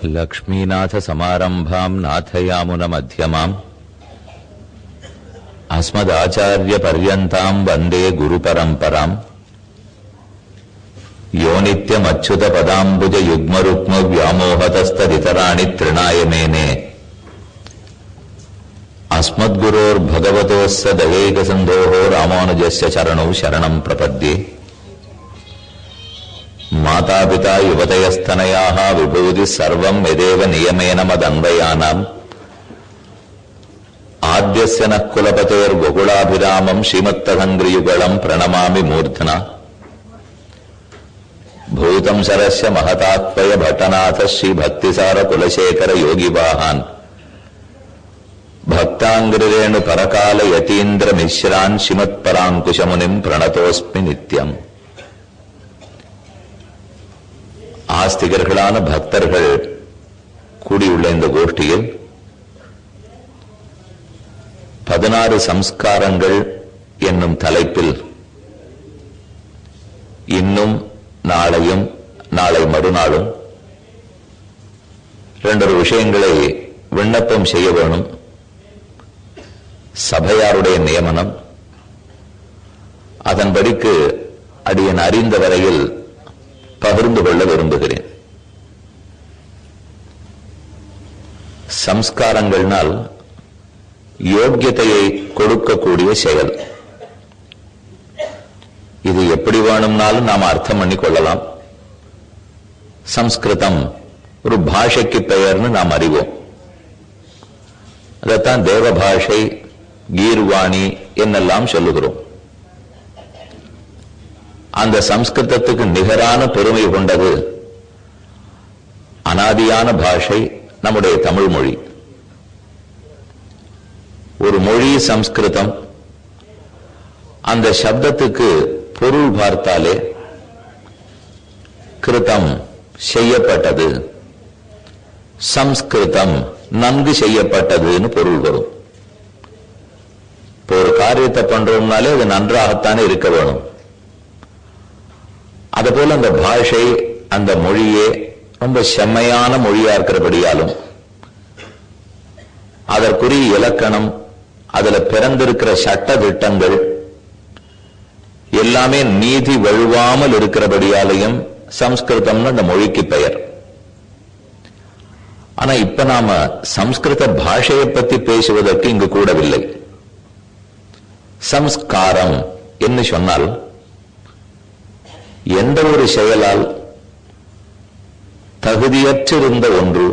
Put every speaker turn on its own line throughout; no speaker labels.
लक्ष्मीनाथ समारंभां नाथयामुन मध्यमाम् अस्मदाचार्य पर्यन्तां वन्दे गुरुपरम्पराम् यो नित्यमच्युत पदाम्बुज युग्मरुक्म व्यामोहतस्तदितराणि तृणाय मेने अस्मद्गुरोर्भगवतोस्य दयैकसिन्धोः रामानुजस्य चरणौ शरणं प्रपद्ये। मातापिता युवतयस्तनयाः विभूतिः सर्वं यदेव नियमेन मदन्वयानाम् आद्यस्य नः कुलपतेर्वकुलाभिरामं श्रीमत्तदङ्घ्रियुगलं प्रणमामि मूर्धना। भूतं सरस्य महतात्मय भट्टनाथ श्रीभक्तिसार कुलशेखर योगिवाहान् भक्ताङ्घ्रिरेणु परकाल यतीन्द्र मिश्रान् श्रीमत्पराङ्कुशमुनिं प्रणतोऽस्मि नित्यम्। ஆஸ்திகர்களான பக்தர்கள் கூடியுள்ள இந்த கோஷ்டியில் 16 சம்ஸ்காரங்கள் என்னும் தலைப்பில் இன்னும் நாளையும் நாளை மறுநாளும் 2 விஷயங்களை விண்ணப்பம் செய்ய வேணும். சபையாருடைய நியமனம், அதன்படிக்கு அடியன் அறிந்த வரையில் பகிர்ந்து கொள்ள விரும்புகிறேன். சம்ஸ்காரங்கள்னால் யோக்கியத்தையை கொடுக்கக்கூடிய செயல். இது எப்படி வேணும்னாலும் நாம் அர்த்தம் பண்ணி கொள்ளலாம். சம்ஸ்கிருதம் ஒரு பாஷைக்கு பெயர்னு நாம் அறிவோம். அதைத்தான் தேவ பாஷை, கீர்வாணி என்னெல்லாம் சொல்லுகிறோம். அந்த சம்ஸ்கிருதத்துக்கு நிகரான பெருமை கொண்டது அனாதியான பாஷை நம்முடைய தமிழ் மொழி. ஒரு மொழி சம்ஸ்கிருதம். அந்த சப்தத்துக்கு பொருள் பார்த்தாலே கிருதம் செய்யப்பட்டது, சம்ஸ்கிருதம் நன்கு செய்யப்பட்டதுன்னு பொருள் வரும். இப்போ ஒரு காரியத்தை பண்றோம்னாலே அது நன்றாகத்தானே இருக்க வேணும். அதுபோல அந்த பாஷை, அந்த மொழியே ரொம்ப செம்மையான மொழியா இருக்கிறபடியாலும் அதற்குரிய இலக்கணம், அதுல பிறந்திருக்கிற சட்ட திட்டங்கள் எல்லாமே நீதி வழுவாமல் இருக்கிறபடியாலையும் சம்ஸ்கிருதம்னு அந்த மொழிக்கு பெயர். ஆனா இப்ப நாம சம்ஸ்கிருத பாஷையை பத்தி பேசுவதற்கு இங்கு கூடவில்லை. சம்ஸ்காரம் என்று சொன்னால் எந்த ஒரு செயலால் தகுதியற்றிருந்த ஒன்று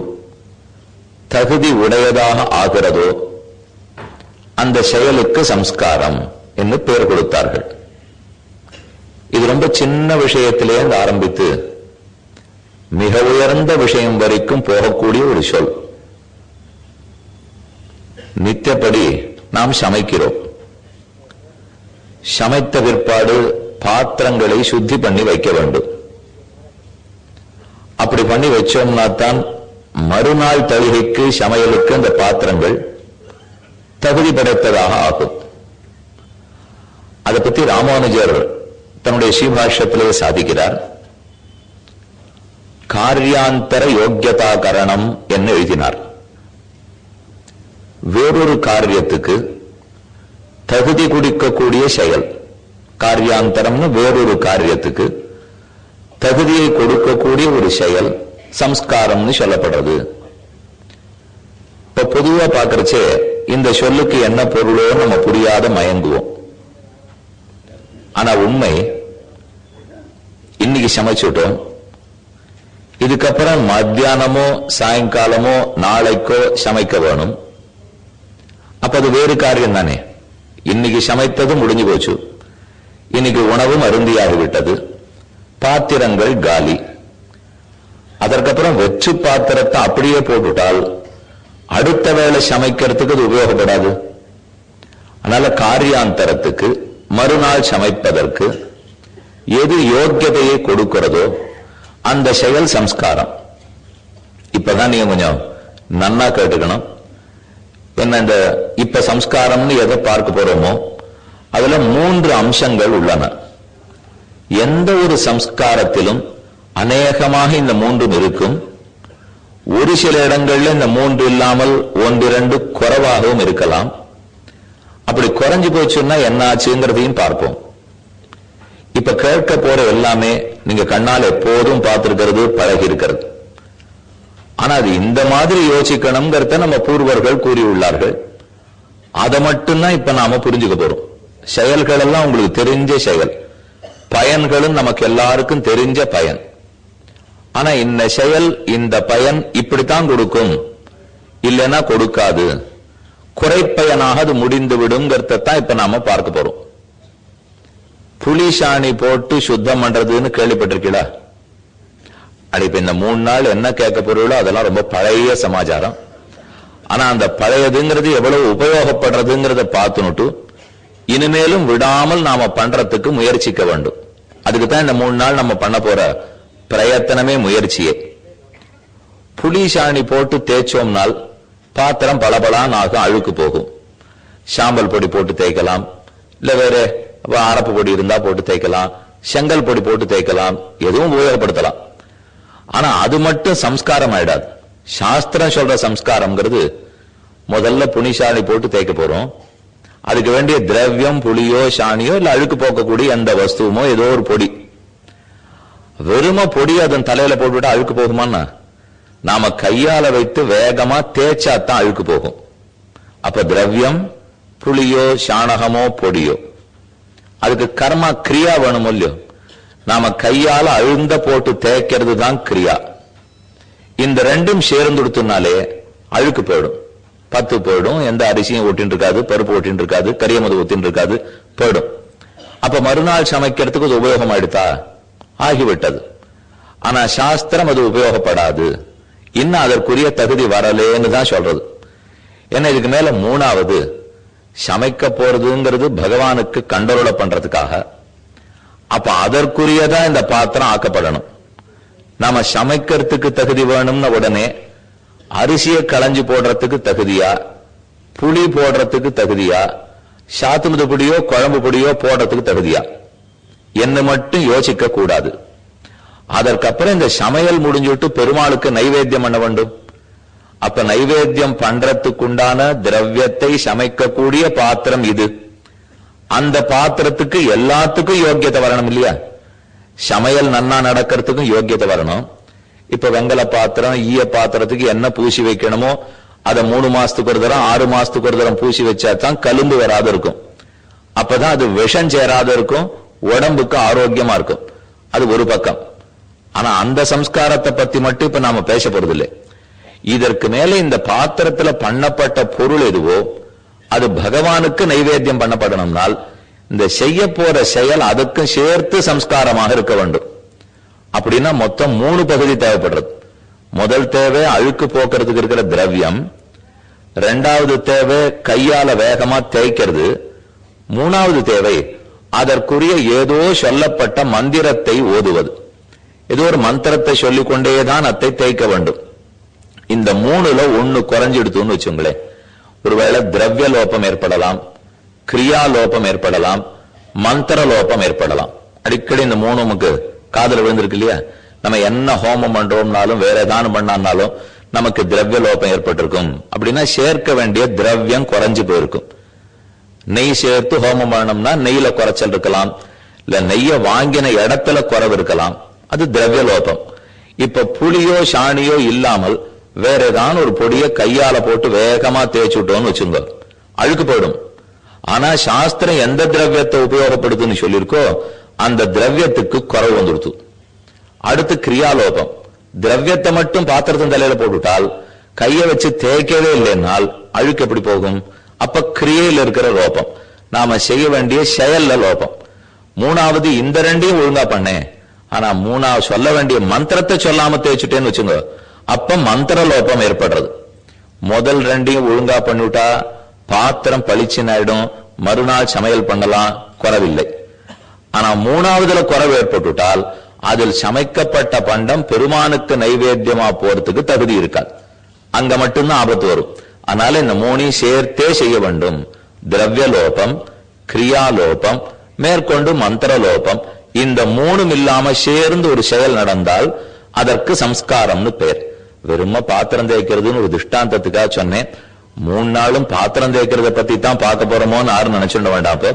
தகுதி உடையதாக ஆகிறதோ அந்த செயலுக்கு சம்ஸ்காரம் என்று பெயர் கொடுத்தார்கள். இது ரொம்ப சின்ன விஷயத்திலே ஆரம்பித்து மிக உயர்ந்த விஷயம் வரைக்கும் போகக்கூடிய ஒரு சொல். நித்தியப்படி நாம் சமைக்கிறோம். சமைத்த பிற்பாடு பாத்திரங்களை சுத்தி பண்ணி வைக்க வேண்டும். அப்படி பண்ணி வச்சோம்னா தான் மறுநாள் தழுகைக்கு சமையலுக்கு அந்த பாத்திரங்கள் தகுதி படைத்ததாக ஆகும். அதை பற்றி ராமானுஜர் தன்னுடைய ஸ்ரீபாஷ்யத்திலே சாதிக்கிறார். காரியாந்தர யோக்கியதா கரணம் என்று எழுதினார். வேறொரு காரியத்துக்கு தகுதி கொடுக்கக்கூடிய செயல். காரியாந்தரம்னு வேறொரு காரியத்துக்கு தகுதியை கொடுக்கக்கூடிய ஒரு செயல் சம்ஸ்காரம்னு சொல்லப்படுறது. இப்ப பொதுவா பாக்குறச்சே இந்த சொல்லுக்கு என்ன பொருளோ நம்ம புரியாத மயங்குவோம். ஆனா உண்மை, இன்னைக்கு சமைச்சுட்டோம், இதுக்கப்புறம் மத்தியானமோ சாயங்காலமோ நாளைக்கோ சமைக்க வேணும். அப்ப அது வேறு காரியம் தானே. இன்னைக்கு சமைத்தது முடிஞ்சு போச்சு. இன்னைக்கு உணவும் அருந்தியாகிவிட்டது. பாத்திரங்கள் காலி. அதற்கப்புறம் வெற்று பாத்திரத்தை அப்படியே போட்டுட்டால் அடுத்த வேளை சமைக்கிறதுக்கு அது உபயோகப்படாது. அதனால காரியாந்தரத்துக்கு மறுநாள் சமைப்பதற்கு எது யோக்கியதையை கொடுக்கிறதோ அந்த செயல் சம்ஸ்காரம். இப்பதான் நீங்க கொஞ்சம் நன்னா கேட்டுக்கணும். என்ன இந்த இப்ப சம்ஸ்காரம்னு எதை பார்க்க போறோமோ அதுல 3 அம்சங்கள் உள்ளன. எந்த ஒரு சம்ஸ்காரத்திலும் அநேகமாக இந்த 3 இருக்கும். ஒரு சில இடங்கள்ல இந்த 3 இல்லாமல் 1-2 குறைவாகவும் இருக்கலாம். அப்படி குறைஞ்சு போச்சுன்னா என்ன ஆச்சுங்கிறதையும் பார்ப்போம். இப்ப கேட்க போற எல்லாமே நீங்க கண்ணால் எப்போதும் பார்த்திருக்கிறது, பழகி இருக்கிறது. ஆனா அது இந்த மாதிரி யோசிக்கணுங்கிறத நம்ம பூர்வர்கள் கூறியுள்ளார்கள். அதை மட்டும்தான் இப்ப நாம புரிஞ்சுக்க போறோம். செயல்கள் எல்லாம் உங்களுக்கு தெரிஞ்ச செயல், பயன்களும் நமக்கு எல்லாருக்கும் தெரிஞ்ச பயன். ஆனா இந்த செயல் இந்த பயன் இப்படித்தான் கொடுக்கும், இல்லைன்னா கொடுக்காது, குறைப்பயனாக அது முடிந்து விடுங்கிறதான் இப்ப நாம பார்க்க போறோம். புலி சாணி போட்டு சுத்தம் பண்றதுன்னு கேள்விப்பட்டிருக்கீங்களா? அது இப்ப இந்த 3 நாள் என்ன கேட்க போறீங்களோ அதெல்லாம் ரொம்ப பழைய சமாச்சாரம். ஆனா அந்த பழையதுங்கிறது எவ்வளவு உபயோகப்படுறதுங்கிறத பார்த்துனுட்டு இனிமேலும் விடாமல் நாம பண்றதுக்கு முயற்சிக்க வேண்டும். அதுக்குத்தான் இந்த 3 நாள் நம்ம பண்ண போற பிரயத்தனமே, முயற்சியே. புலி சாணி போட்டு தேய்ச்சோம்னால் பாத்திரம் பளபளான்னு ஆகும், அழுக்கு போகும். சாம்பல் பொடி போட்டு தேய்க்கலாம், இல்ல வேற அரப்பு பொடி இருந்தா போட்டு தேய்க்கலாம், செங்கல் பொடி போட்டு தேய்க்கலாம், எதுவும் உபயோகப்படுத்தலாம். ஆனா அது மட்டும் சம்ஸ்காரம் ஆயிடாது. சாஸ்திரம் சொல்ற சம்ஸ்காரம்ங்கிறது முதல்ல புனிசாணி போட்டு தேய்க்க போறோம். அதுக்கு வேண்டிய திரவியம் புளியோ சாணியோ இல்ல அழுக்கு போக்கக்கூடிய எந்த வஸ்துவமோ ஏதோ ஒரு பொடி. வெறும பொடி அதன் தலையில போட்டுவிட்டா அழுக்கு போகுமான்னா? நாம கையால வைத்து வேகமா தேய்ச்சாத்தான் அழுக்கு போகும். அப்ப திரவியம் புளியோ சாணகமோ பொடியோ அதுக்கு கர்மா கிரியா வேணும் இல்லையோ? நாம கையால அழுந்த போட்டு தேய்க்கிறது தான் கிரியா. இந்த ரெண்டும் சேர்ந்துடுத்துனாலே அழுக்கு போயிடும், பத்து போயிடும். எந்த அரிசியும் ஒட்டின்னு இருக்காது, பருப்பு ஒட்டின்னு இருக்காது, கரியமது ஒத்தின்னு இருக்காது, போயிடும். அப்ப மறுநாள் சமைக்கிறதுக்கு அது உபயோகம் ஆயிடுதா? ஆகிவிட்டது. ஆனா சாஸ்திரம் அது உபயோகப்படாது, இன்னும் அதற்குரிய தகுதி வரலேன்னு தான் சொல்றது. ஏன்னா இதுக்கு மேல 3வது சமைக்க போறதுங்கிறது பகவானுக்கு கண்டரோல பண்றதுக்காக. அப்ப அதற்குரியதா இந்த பாத்திரம் ஆக்கப்படணும். நாம சமைக்கிறதுக்கு தகுதி வேணும்னு உடனே அரிசியை களைஞ்சு போடுறதுக்கு தகுதியா, புளி போடுறதுக்கு தகுதியா, சாத்துமது பொடியோ குழம்பு பொடியோ போடுறதுக்கு தகுதியா என்ன மட்டும் யோசிக்க கூடாது. அதற்கப்புறம் இந்த சமையல் முடிஞ்சுட்டு பெருமாளுக்கு நைவேத்தியம் பண்ண வேண்டும். அப்ப நைவேத்தியம் பண்றதுக்குண்டான திரவியத்தை சமைக்கக்கூடிய பாத்திரம் இது. அந்த பாத்திரத்துக்கு எல்லாத்துக்கும் யோக்கியத்தை வரணும் இல்லையா? சமையல் நன்னா நடக்கிறதுக்கும் யோக்கியத்தை வரணும். இப்ப வெங்கல பாத்திரம் ஈய பாத்திரத்துக்கு என்ன பூசி வைக்கணுமோ அதை 3 மாசத்துக்கு ஒரு தரம் 6 மாசத்துக்கு ஒரு தரம் பூசி வச்சாதான் கலும்பு வராது இருக்கும். அப்பதான் அது விஷம் சேராத இருக்கும், உடம்புக்கு ஆரோக்கியமா இருக்கும். அது ஒரு பக்கம். ஆனா அந்த சம்ஸ்காரத்தை பத்தி மட்டும் இப்ப நாம பேச போறது இல்லை. இதற்கு மேல இந்த பாத்திரத்துல பண்ணப்பட்ட பொருள் எதுவோ அது பகவானுக்கு நைவேத்தியம் பண்ணப்படணும்னால் இந்த செய்ய போற செயல் அதுக்கும் சேர்த்து சம்ஸ்காரமாக இருக்க வேண்டும். அப்படின்னா மொத்தம் 3 பகுதி தேவைப்படுறது. முதல் தேவை அழுக்கு போக்குறதுக்கு இருக்கிற திரவியம், 2வது தேவை கையால வேகமா தேய்க்கிறது, 3வது தேவை அதற்குரிய ஏதோ சொல்லப்பட்ட மந்திரத்தை ஓதுவது. ஏதோ ஒரு மந்திரத்தை சொல்லிக்கொண்டேதான் அத்தை தேய்க்க வேண்டும். இந்த 3ல 1 குறைஞ்சிடுத்துன்னு வச்சுங்களேன். ஒருவேளை திரவிய லோபம் ஏற்படலாம், கிரியா லோபம் ஏற்படலாம், மந்திர லோபம் ஏற்படலாம். அடிக்கடி இந்த 3 நமக்கு காதல விழுந்திருக்கு இல்லையா? நம்ம என்ன ஹோமம் பண்றோம்னாலும் வேற ஏதாவது பண்ணாலும் நமக்கு திரவிய லோபம் ஏற்பட்டிருக்கும். அப்படின்னா சேர்க்க வேண்டிய திரவியம் குறைஞ்சு போயிருக்கும். நெய் சேர்த்து ஹோமம் பண்ணணும்னா நெய்யில குறைச்சல் இருக்கலாம், இல்ல நெய்ய வாங்கின இடத்துல குறைவு இருக்கலாம், அது திரவிய லோபம். இப்ப புளியோ சாணியோ இல்லாமல் வேற ஏதாவது ஒரு பொடியை கையால போட்டு வேகமா தேய்ச்சி விட்டோம்னு வச்சுங்க, அழுக்கு போயிடும். ஆனா சாஸ்திரம் எந்த திரவியத்தை உபயோகப்படுத்துன்னு சொல்லியிருக்கோ அந்த திரவியத்துக்கு குறைவு வந்துடுத்து. அடுத்து கிரியாலோபம். திரவியத்தை மட்டும் பாத்திரத்தின் தலையில போட்டுட்டால் கையை வச்சு தேய்க்கவே இல்லைன்னால் அழுக்கு எப்படி போகும்? அப்ப கிரியையில் இருக்கிற லோபம், நாம செய்ய வேண்டிய செயல்ல லோபம். 3வது இந்த 2ஐயும் ஒழுங்கா பண்ணேன், ஆனா 3வது சொல்ல வேண்டிய மந்திரத்தை சொல்லாம தேய்ச்சுட்டேன்னு வச்சுங்க, அப்ப மந்திர லோபம் ஏற்படுறது. முதல் 2ஐயும் ஒழுங்கா பண்ணிவிட்டா பாத்திரம் பளிச்சுன்னு ஆயிடும், மறுநாள் சமையல் பண்ணலாம், குறவில்லை. ஆனா 3வதுல குறைவு ஏற்பட்டுட்டால் அதில் சமைக்கப்பட்ட பண்டம் பெருமானுக்கு நைவேத்தியமா போறதுக்கு தகுதி இருக்காது. அங்க மட்டும்தான் ஆபத்து வரும். அதனால இந்த 3ஐயும் சேர்த்தே செய்ய வேண்டும். திரவிய லோபம், கிரியாலோபம், மேற்கொண்டு மந்திர லோபம். இந்த 3ம் இல்லாம சேர்ந்து ஒரு செயல் நடந்தால் அதற்கு சம்ஸ்காரம்னு பேர். வெறும பாத்திரம் தேய்க்கிறதுன்னு ஒரு திருஷ்டாந்தத்துக்காக சொன்னேன். 3 நாளும் பாத்திரம் தேய்க்கிறத பத்தி தான் பார்க்க போறோமோன்னு யாரும் நினைச்சுட வேண்டாம். அப்ப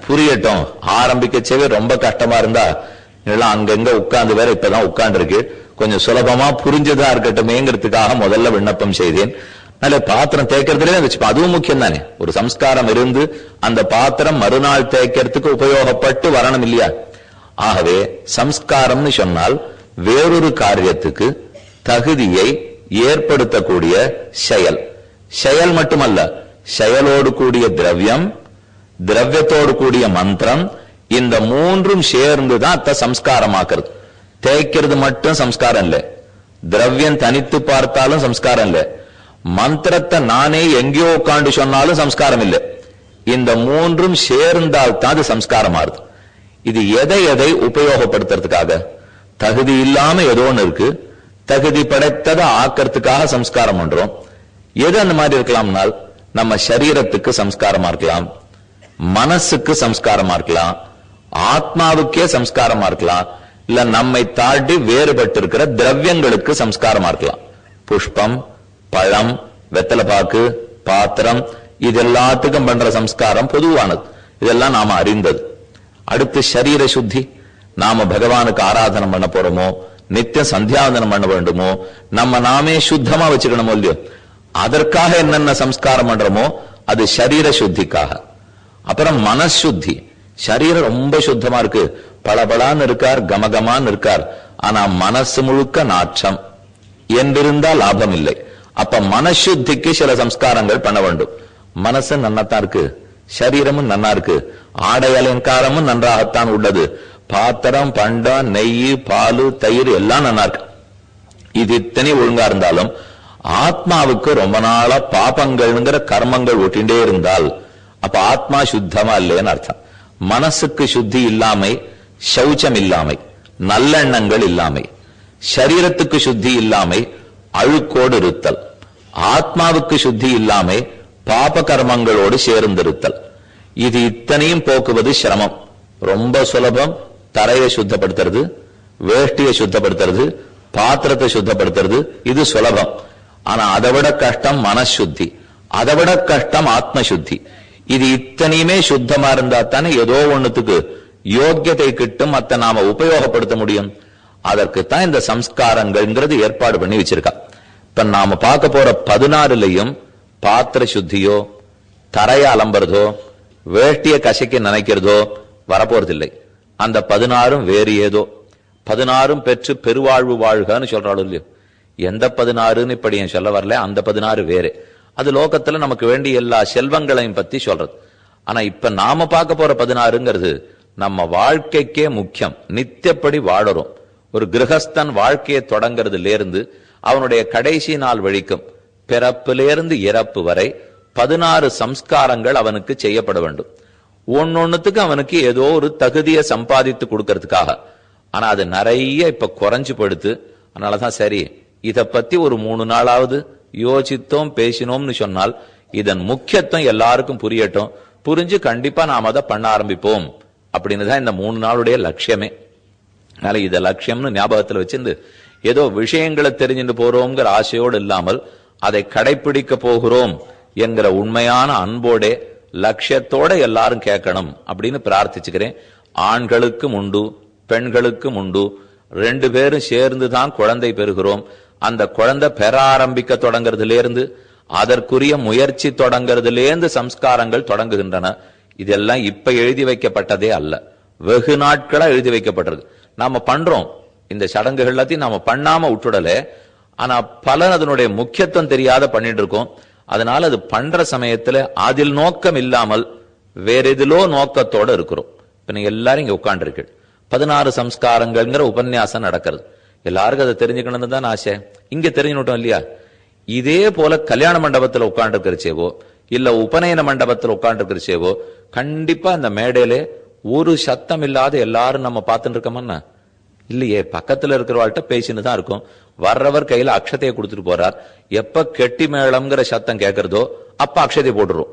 புரியட்டும். ஆரம்பிக்கச்சவே ரொம்ப கஷ்டமா இருந்தா எல்லாம் அங்கங்க உட்கார்ந்து வேற இப்பதான் உட்கார்ந்து இருக்கு, கொஞ்சம் சுலபமா புரிஞ்சதா இருக்கட்டுமேங்கிறதுக்காக முதல்ல விண்ணப்பம் செய்தேன். நல்ல பாத்திரம் தேய்க்கிறதுலே வச்சு அதுவும் முக்கியம் தானே. ஒரு சம்ஸ்காரம் இருந்து அந்த பாத்திரம் மறுநாள் தேய்க்கிறதுக்கு உபயோகப்பட்டு வரணும் இல்லையா? ஆகவே சம்ஸ்காரம்னு சொன்னால் வேறொரு காரியத்துக்கு தகுதியை ஏற்படுத்தக்கூடிய செயல். செயல் மட்டுமல்ல, செயலோடு கூடிய திரவியம், திரவியத்தோடு கூடிய மந்திரம், இந்த 3ம் சேர்ந்துதான் அத்த சம்ஸ்காரமாக்குறது. தேய்க்கிறது மட்டும் சம்ஸ்காரம் இல்லை, திரவியம் தனித்து பார்த்தாலும் சம்ஸ்காரம் இல்லை, மந்திரத்தை நானே எங்கேயோ உட்காந்து சொன்னாலும் சம்ஸ்காரம் இல்லை. இந்த 3ம் சேர்ந்தால் தான் அது சம்ஸ்காரம் ஆறுது. இது எதை எதை உபயோகப்படுத்துறதுக்காக? தகுதி இல்லாம ஏதோ ஒண்ணு இருக்கு, தகுதி படைத்ததை ஆக்கிறதுக்காக சம்ஸ்காரம் பண்றோம். எது அந்த மாதிரி இருக்கலாம்னால் நம்ம சரீரத்துக்கு சம்ஸ்காரமா இருக்கலாம், மனசுக்கு சம்ஸ்காரமா இருக்கலாம், ஆத்மாவுக்கே சம்ஸ்காரமா இருக்கலாம், இல்ல நம்மை தாண்டி வேறுபட்டு இருக்கிற திரவியங்களுக்கு சம்ஸ்காரமா இருக்கலாம். புஷ்பம், பழம், வெத்தலைப்பாக்கு, பாத்திரம், இது எல்லாத்துக்கும் பண்ற சம்ஸ்காரம் பொதுவானது. இதெல்லாம் நாம அறிந்தது. அடுத்து சரீர சுத்தி. நாம பகவானுக்கு ஆராதனை பண்ண போறோமோ, நித்தியம் சந்தியாவந்தனம் பண்ண வேண்டுமோ, நம்ம நாமே சுத்தமா வச்சுக்கணுமோ இல்லையோ, அதற்காக என்னென்ன சம்ஸ்காரம் பண்றோமோ அது சரீர சுத்திக்காக. அப்புறம் மனசுத்தி. சரீரம் ரொம்ப சுத்தமா இருக்கு, பளபளான்னு இருக்கார், கமகமான்னு இருக்கார், ஆனா மனசு முழுக்க நாற்றம் என்றிருந்தா லாபம் இல்லை. அப்ப மனசுத்திக்கு சில சம்ஸ்காரங்கள் பண்ண வேண்டும். மனசு நன்னாத்தான் இருக்கு, சரீரமும் நன்னா இருக்கு, ஆடை அலங்காரமும் நன்றாகத்தான் உள்ளது, பாத்திரம், பண்டம், நெய், பாலு, தயிர் எல்லாம் நல்லா இருக்கு. இது இத்தனை ஒழுங்கா இருந்தாலும் ஆத்மாவுக்கு ரொம்ப நாளா பாபங்கள்ங்கிற கர்மங்கள் ஒட்டிண்டே இருந்தால் அப்ப ஆத்மா சுத்தமா இல்லைன்னு அர்த்தம். மனசுக்கு சுத்தி இல்லாமை, சௌச்சம் இல்லாமை, நல்லெண்ணங்கள் இல்லாமை, சரீரத்துக்கு சுத்தி இல்லாமை, அழுக்கோடு இருத்தல், ஆத்மாவுக்கு சுத்தி இல்லாமை, பாப கர்மங்களோடு சேர்ந்திருத்தல். இது இத்தனையும் போக்குவது சிரமம். ரொம்ப சுலபம் தரையை சுத்தப்படுத்துறது, வேஷ்டியை சுத்தப்படுத்துறது, பாத்திரத்தை சுத்தப்படுத்துறது, இது சுலபம். ஆனா அதை விட கஷ்டம் மனசுத்தி, அதை விட கஷ்டம் ஆத்ம சுத்தி. இது இத்தனையுமே சுத்தமா இருந்தா தானே ஏதோ ஒண்ணுத்துக்கு யோக்கியத்தை கிட்டும், அத்த நாம உபயோகப்படுத்த முடியும். அதற்குத்தான் இந்த சம்ஸ்காரங்கள்ங்கிறது ஏற்பாடு பண்ணி வச்சிருக்கா. இப்ப நாம பார்க்க போற 16லயும் பாத்திர சுத்தியோ, தரைய அலம்புறதோ, வேட்டிய கசைக்கு நினைக்கிறதோ வரப்போறதில்லை. அந்த 16ம் வேறு ஏதோ. 16ம் பெற்று பெருவாழ்வு வாழ்கன்னு சொல்றாள் இல்லையோ. எந்த 16ன்னு இப்படி என் சொல்ல வரல, அந்த 16 வேறு. அது லோகத்துல நமக்கு வேண்டிய எல்லா செல்வங்களையும் பத்தி சொல்றது. ஆனா இப்ப நாம பார்க்க போற 16ங்கிறது நம்ம வாழ்க்கைக்கே முக்கியம். நித்தியப்படி வாழறோம். ஒரு கிரகஸ்தன் வாழ்க்கையை தொடங்கிறதுல இருந்து அவனுடைய கடைசி நாள் வழிக்கும், பிறப்பிலிருந்து இறப்பு வரை 16 சம்ஸ்காரங்கள் அவனுக்கு செய்யப்பட வேண்டும். ஒன்னொன்னுத்துக்கு அவனுக்கு ஏதோ ஒரு தகுதியை சம்பாதித்து கொடுக்கறதுக்காக. ஆனா அது நிறைய இப்ப குறைஞ்சு படுத்து. அதனாலதான் சரி, இத பத்தி ஒரு 3 நாளாவது யோசித்தோம், பேசினோம்னு சொன்னால் இதன் முக்கியத்துவம் எல்லாருக்கும் புரியட்டும். புரிஞ்சு கண்டிப்பா நாம் அதை பண்ண ஆரம்பிப்போம் அப்படின்னு தான் இந்த 3 நாளுடைய லட்சியமே. அதனால இத லட்சியம்னு ஞாபகத்துல வச்சிருந்து ஏதோ விஷயங்களை தெரிஞ்சுட்டு போறோம்ங்கிற ஆசையோடு இல்லாமல் அதை கடைபிடிக்க போகிறோம் என்கிற உண்மையான அன்போட லட்சியத்தோட எல்லாரும் கேட்கணும் அப்படின்னு பிரார்த்திச்சுக்கிறேன். ஆண்களுக்கும் உண்டு, பெண்களுக்கும் உண்டு. 2 பேரும் சேர்ந்துதான் குழந்தை பெறுகிறோம். அந்த குழந்தை பெற ஆரம்பிக்க தொடங்குறதுல இருந்து அதற்குரிய முயற்சி தொடங்குறதுலேருந்து சம்ஸ்காரங்கள் தொடங்குகின்றன. இதெல்லாம் இப்ப எழுதி வைக்கப்பட்டதே அல்ல, வெகு நாட்களா எழுதி வைக்கப்பட்டது. நாம பண்றோம், இந்த சடங்குகள் எல்லாத்தையும் நாம பண்ணாம விட்டுடல. ஆனா பலன் அதனுடைய முக்கியத்துவம் தெரியாத பண்ணிட்டு இருக்கோம். அதனால அது பண்ற சமயத்துல அதில் நோக்கம் இல்லாமல் வேற எதிலோ நோக்கத்தோட இருக்கிறோம். இப்ப நீங்க எல்லாரும் இங்க உட்கார்ந்து 16 சம்ஸ்காரங்கள்ங்கிற உபன்யாசம் நடக்கிறது. எல்லாருக்கும் அதை தெரிஞ்சுக்கணும்னு தான் ஆசை. இங்க தெரிஞ்சுட்டோம் இல்லையா? இதே போல கல்யாண மண்டபத்துல உட்கார்ந்து இருக்கிறச்சேவோ இல்ல உபநயன மண்டபத்துல உட்கார்ந்து இருக்கிறச்சேவோ கண்டிப்பா அந்த மேடையில ஒரு சத்தம் இல்லாத எல்லாரும் நம்ம பார்த்துட்டு இருக்கோம்னா இல்லையே. பக்கத்துல இருக்கிறவாள்கிட்ட பேசின்னு தான் இருக்கும். வர்றவர் கையில அக்ஷதையை கொடுத்துட்டு போறார். எப்ப கெட்டி மேளம்ங்கிற சத்தம் கேட்கறதோ அப்ப அக்ஷதை போட்டுரும்.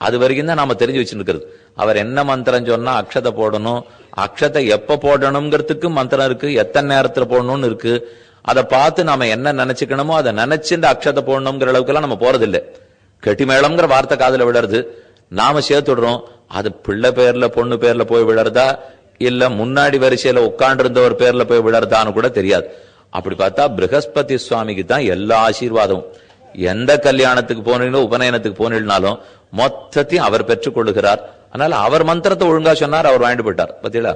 அது வரைக்கும் தான் நாம தெரிஞ்சு வச்சுருக்கிறது. அவர் என்ன மந்திரம் சொன்னா அக்ஷதை போடணும், அக்ஷதை எப்ப போடணுங்கிறதுக்கு மந்திரம் இருக்கு, எத்தனை நேரத்துல போடணும்னு இருக்கு. அதை பார்த்து நாம என்ன நினைச்சுக்கணுமோ அதை நினைச்சுட்டு அக்ஷதை போடணுங்கிற அளவுக்கு எல்லாம் நம்ம போறதில்லை. கெட்டிமேளம்ங்கிற வார்த்தை காதுல விழருது, நாம சேர்த்துடுறோம். அது பிள்ளை பேர்ல பொண்ணு பேர்ல போய் விழறதா இல்ல முன்னாடி வரிசையில உட்கார்ந்து இருந்த ஒரு பேர்ல போய் விழறதான்னு கூட தெரியாது. அப்படி பார்த்தா ப்ரஹஸ்பதி சுவாமிக்கு தான் எல்லா ஆசீர்வாதம். எந்த கல்யாணத்துக்கு போனீங்களோ உபநயனத்துக்கு போனாலும் மொத்தத்தையும் அவர் பெற்றுக் கொள்ளுகிறார். அதனால அவர் மந்திரத்தை ஒழுங்கா சொன்னார், அவர் வாங்கிட்டு போயிட்டார். பத்தியா,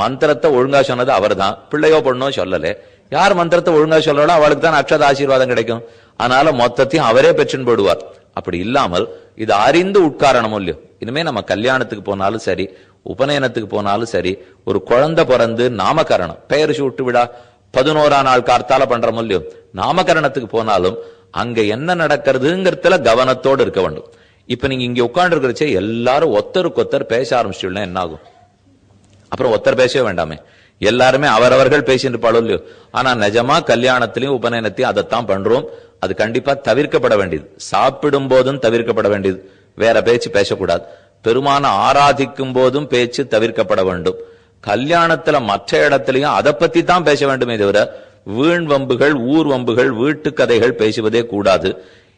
மந்திரத்தை ஒழுங்கா சொன்னது அவர் தான், பிள்ளையோ பொண்ணோ சொல்லல. யார் மந்திரத்தை ஒழுங்கா சொல்றாளோ அவளுக்கு தான் அக்ஷத ஆசீர்வாதம் கிடைக்கும். அதனால மொத்தத்தையும் அவரே பெற்றுன்னு போடுவார். அப்படி இல்லாமல் இது அறிந்து உட்காரணம் இல்லையோ. இனிமே நம்ம கல்யாணத்துக்கு போனாலும் சரி, உபநயனத்துக்கு போனாலும் சரி, ஒரு குழந்தை பிறந்து நாமகரணம் பெயர் சூட்டு விழா 11ஆம் நாள் கார்த்தால பண்றோம் இல்லையோ, நாமகரணத்துக்கு போனாலும் அங்க என்ன நடக்கிறதுங்கிறதுல கவனத்தோடு இருக்க வேண்டும். இப்ப நீங்க இங்க உட்கார்ந்து இருக்கிறச்சே எல்லாரும் ஒத்தருக்கு ஒத்தர் பேச ஆரம்பிச்சுன்னா என்ன ஆகும்? அப்புறம் ஒத்தர் பேசவே வேண்டாமே, எல்லாருமே அவரவர்கள் பேசிட்டு பாடோ இல்லையோ. ஆனா நிஜமா கல்யாணத்திலையும் உபநயனத்தையும் அதைத்தான் பண்றோம். அது கண்டிப்பா தவிர்க்கப்பட வேண்டியது. சாப்பிடும் போதும் தவிர்க்கப்பட வேண்டியது, வேற பேச்சு பேசக்கூடாது. பெருமான ஆராதிக்கும் போதும் பேச்சு தவிர்க்கப்பட வேண்டும். கல்யாணத்துல மற்ற இடத்திலையும் அதை பத்தி தான் பேச வேண்டுமே தவிர வீண் வம்புகள், ஊர் வம்புகள், வீட்டு கதைகள் பேசுவதே கூடாது.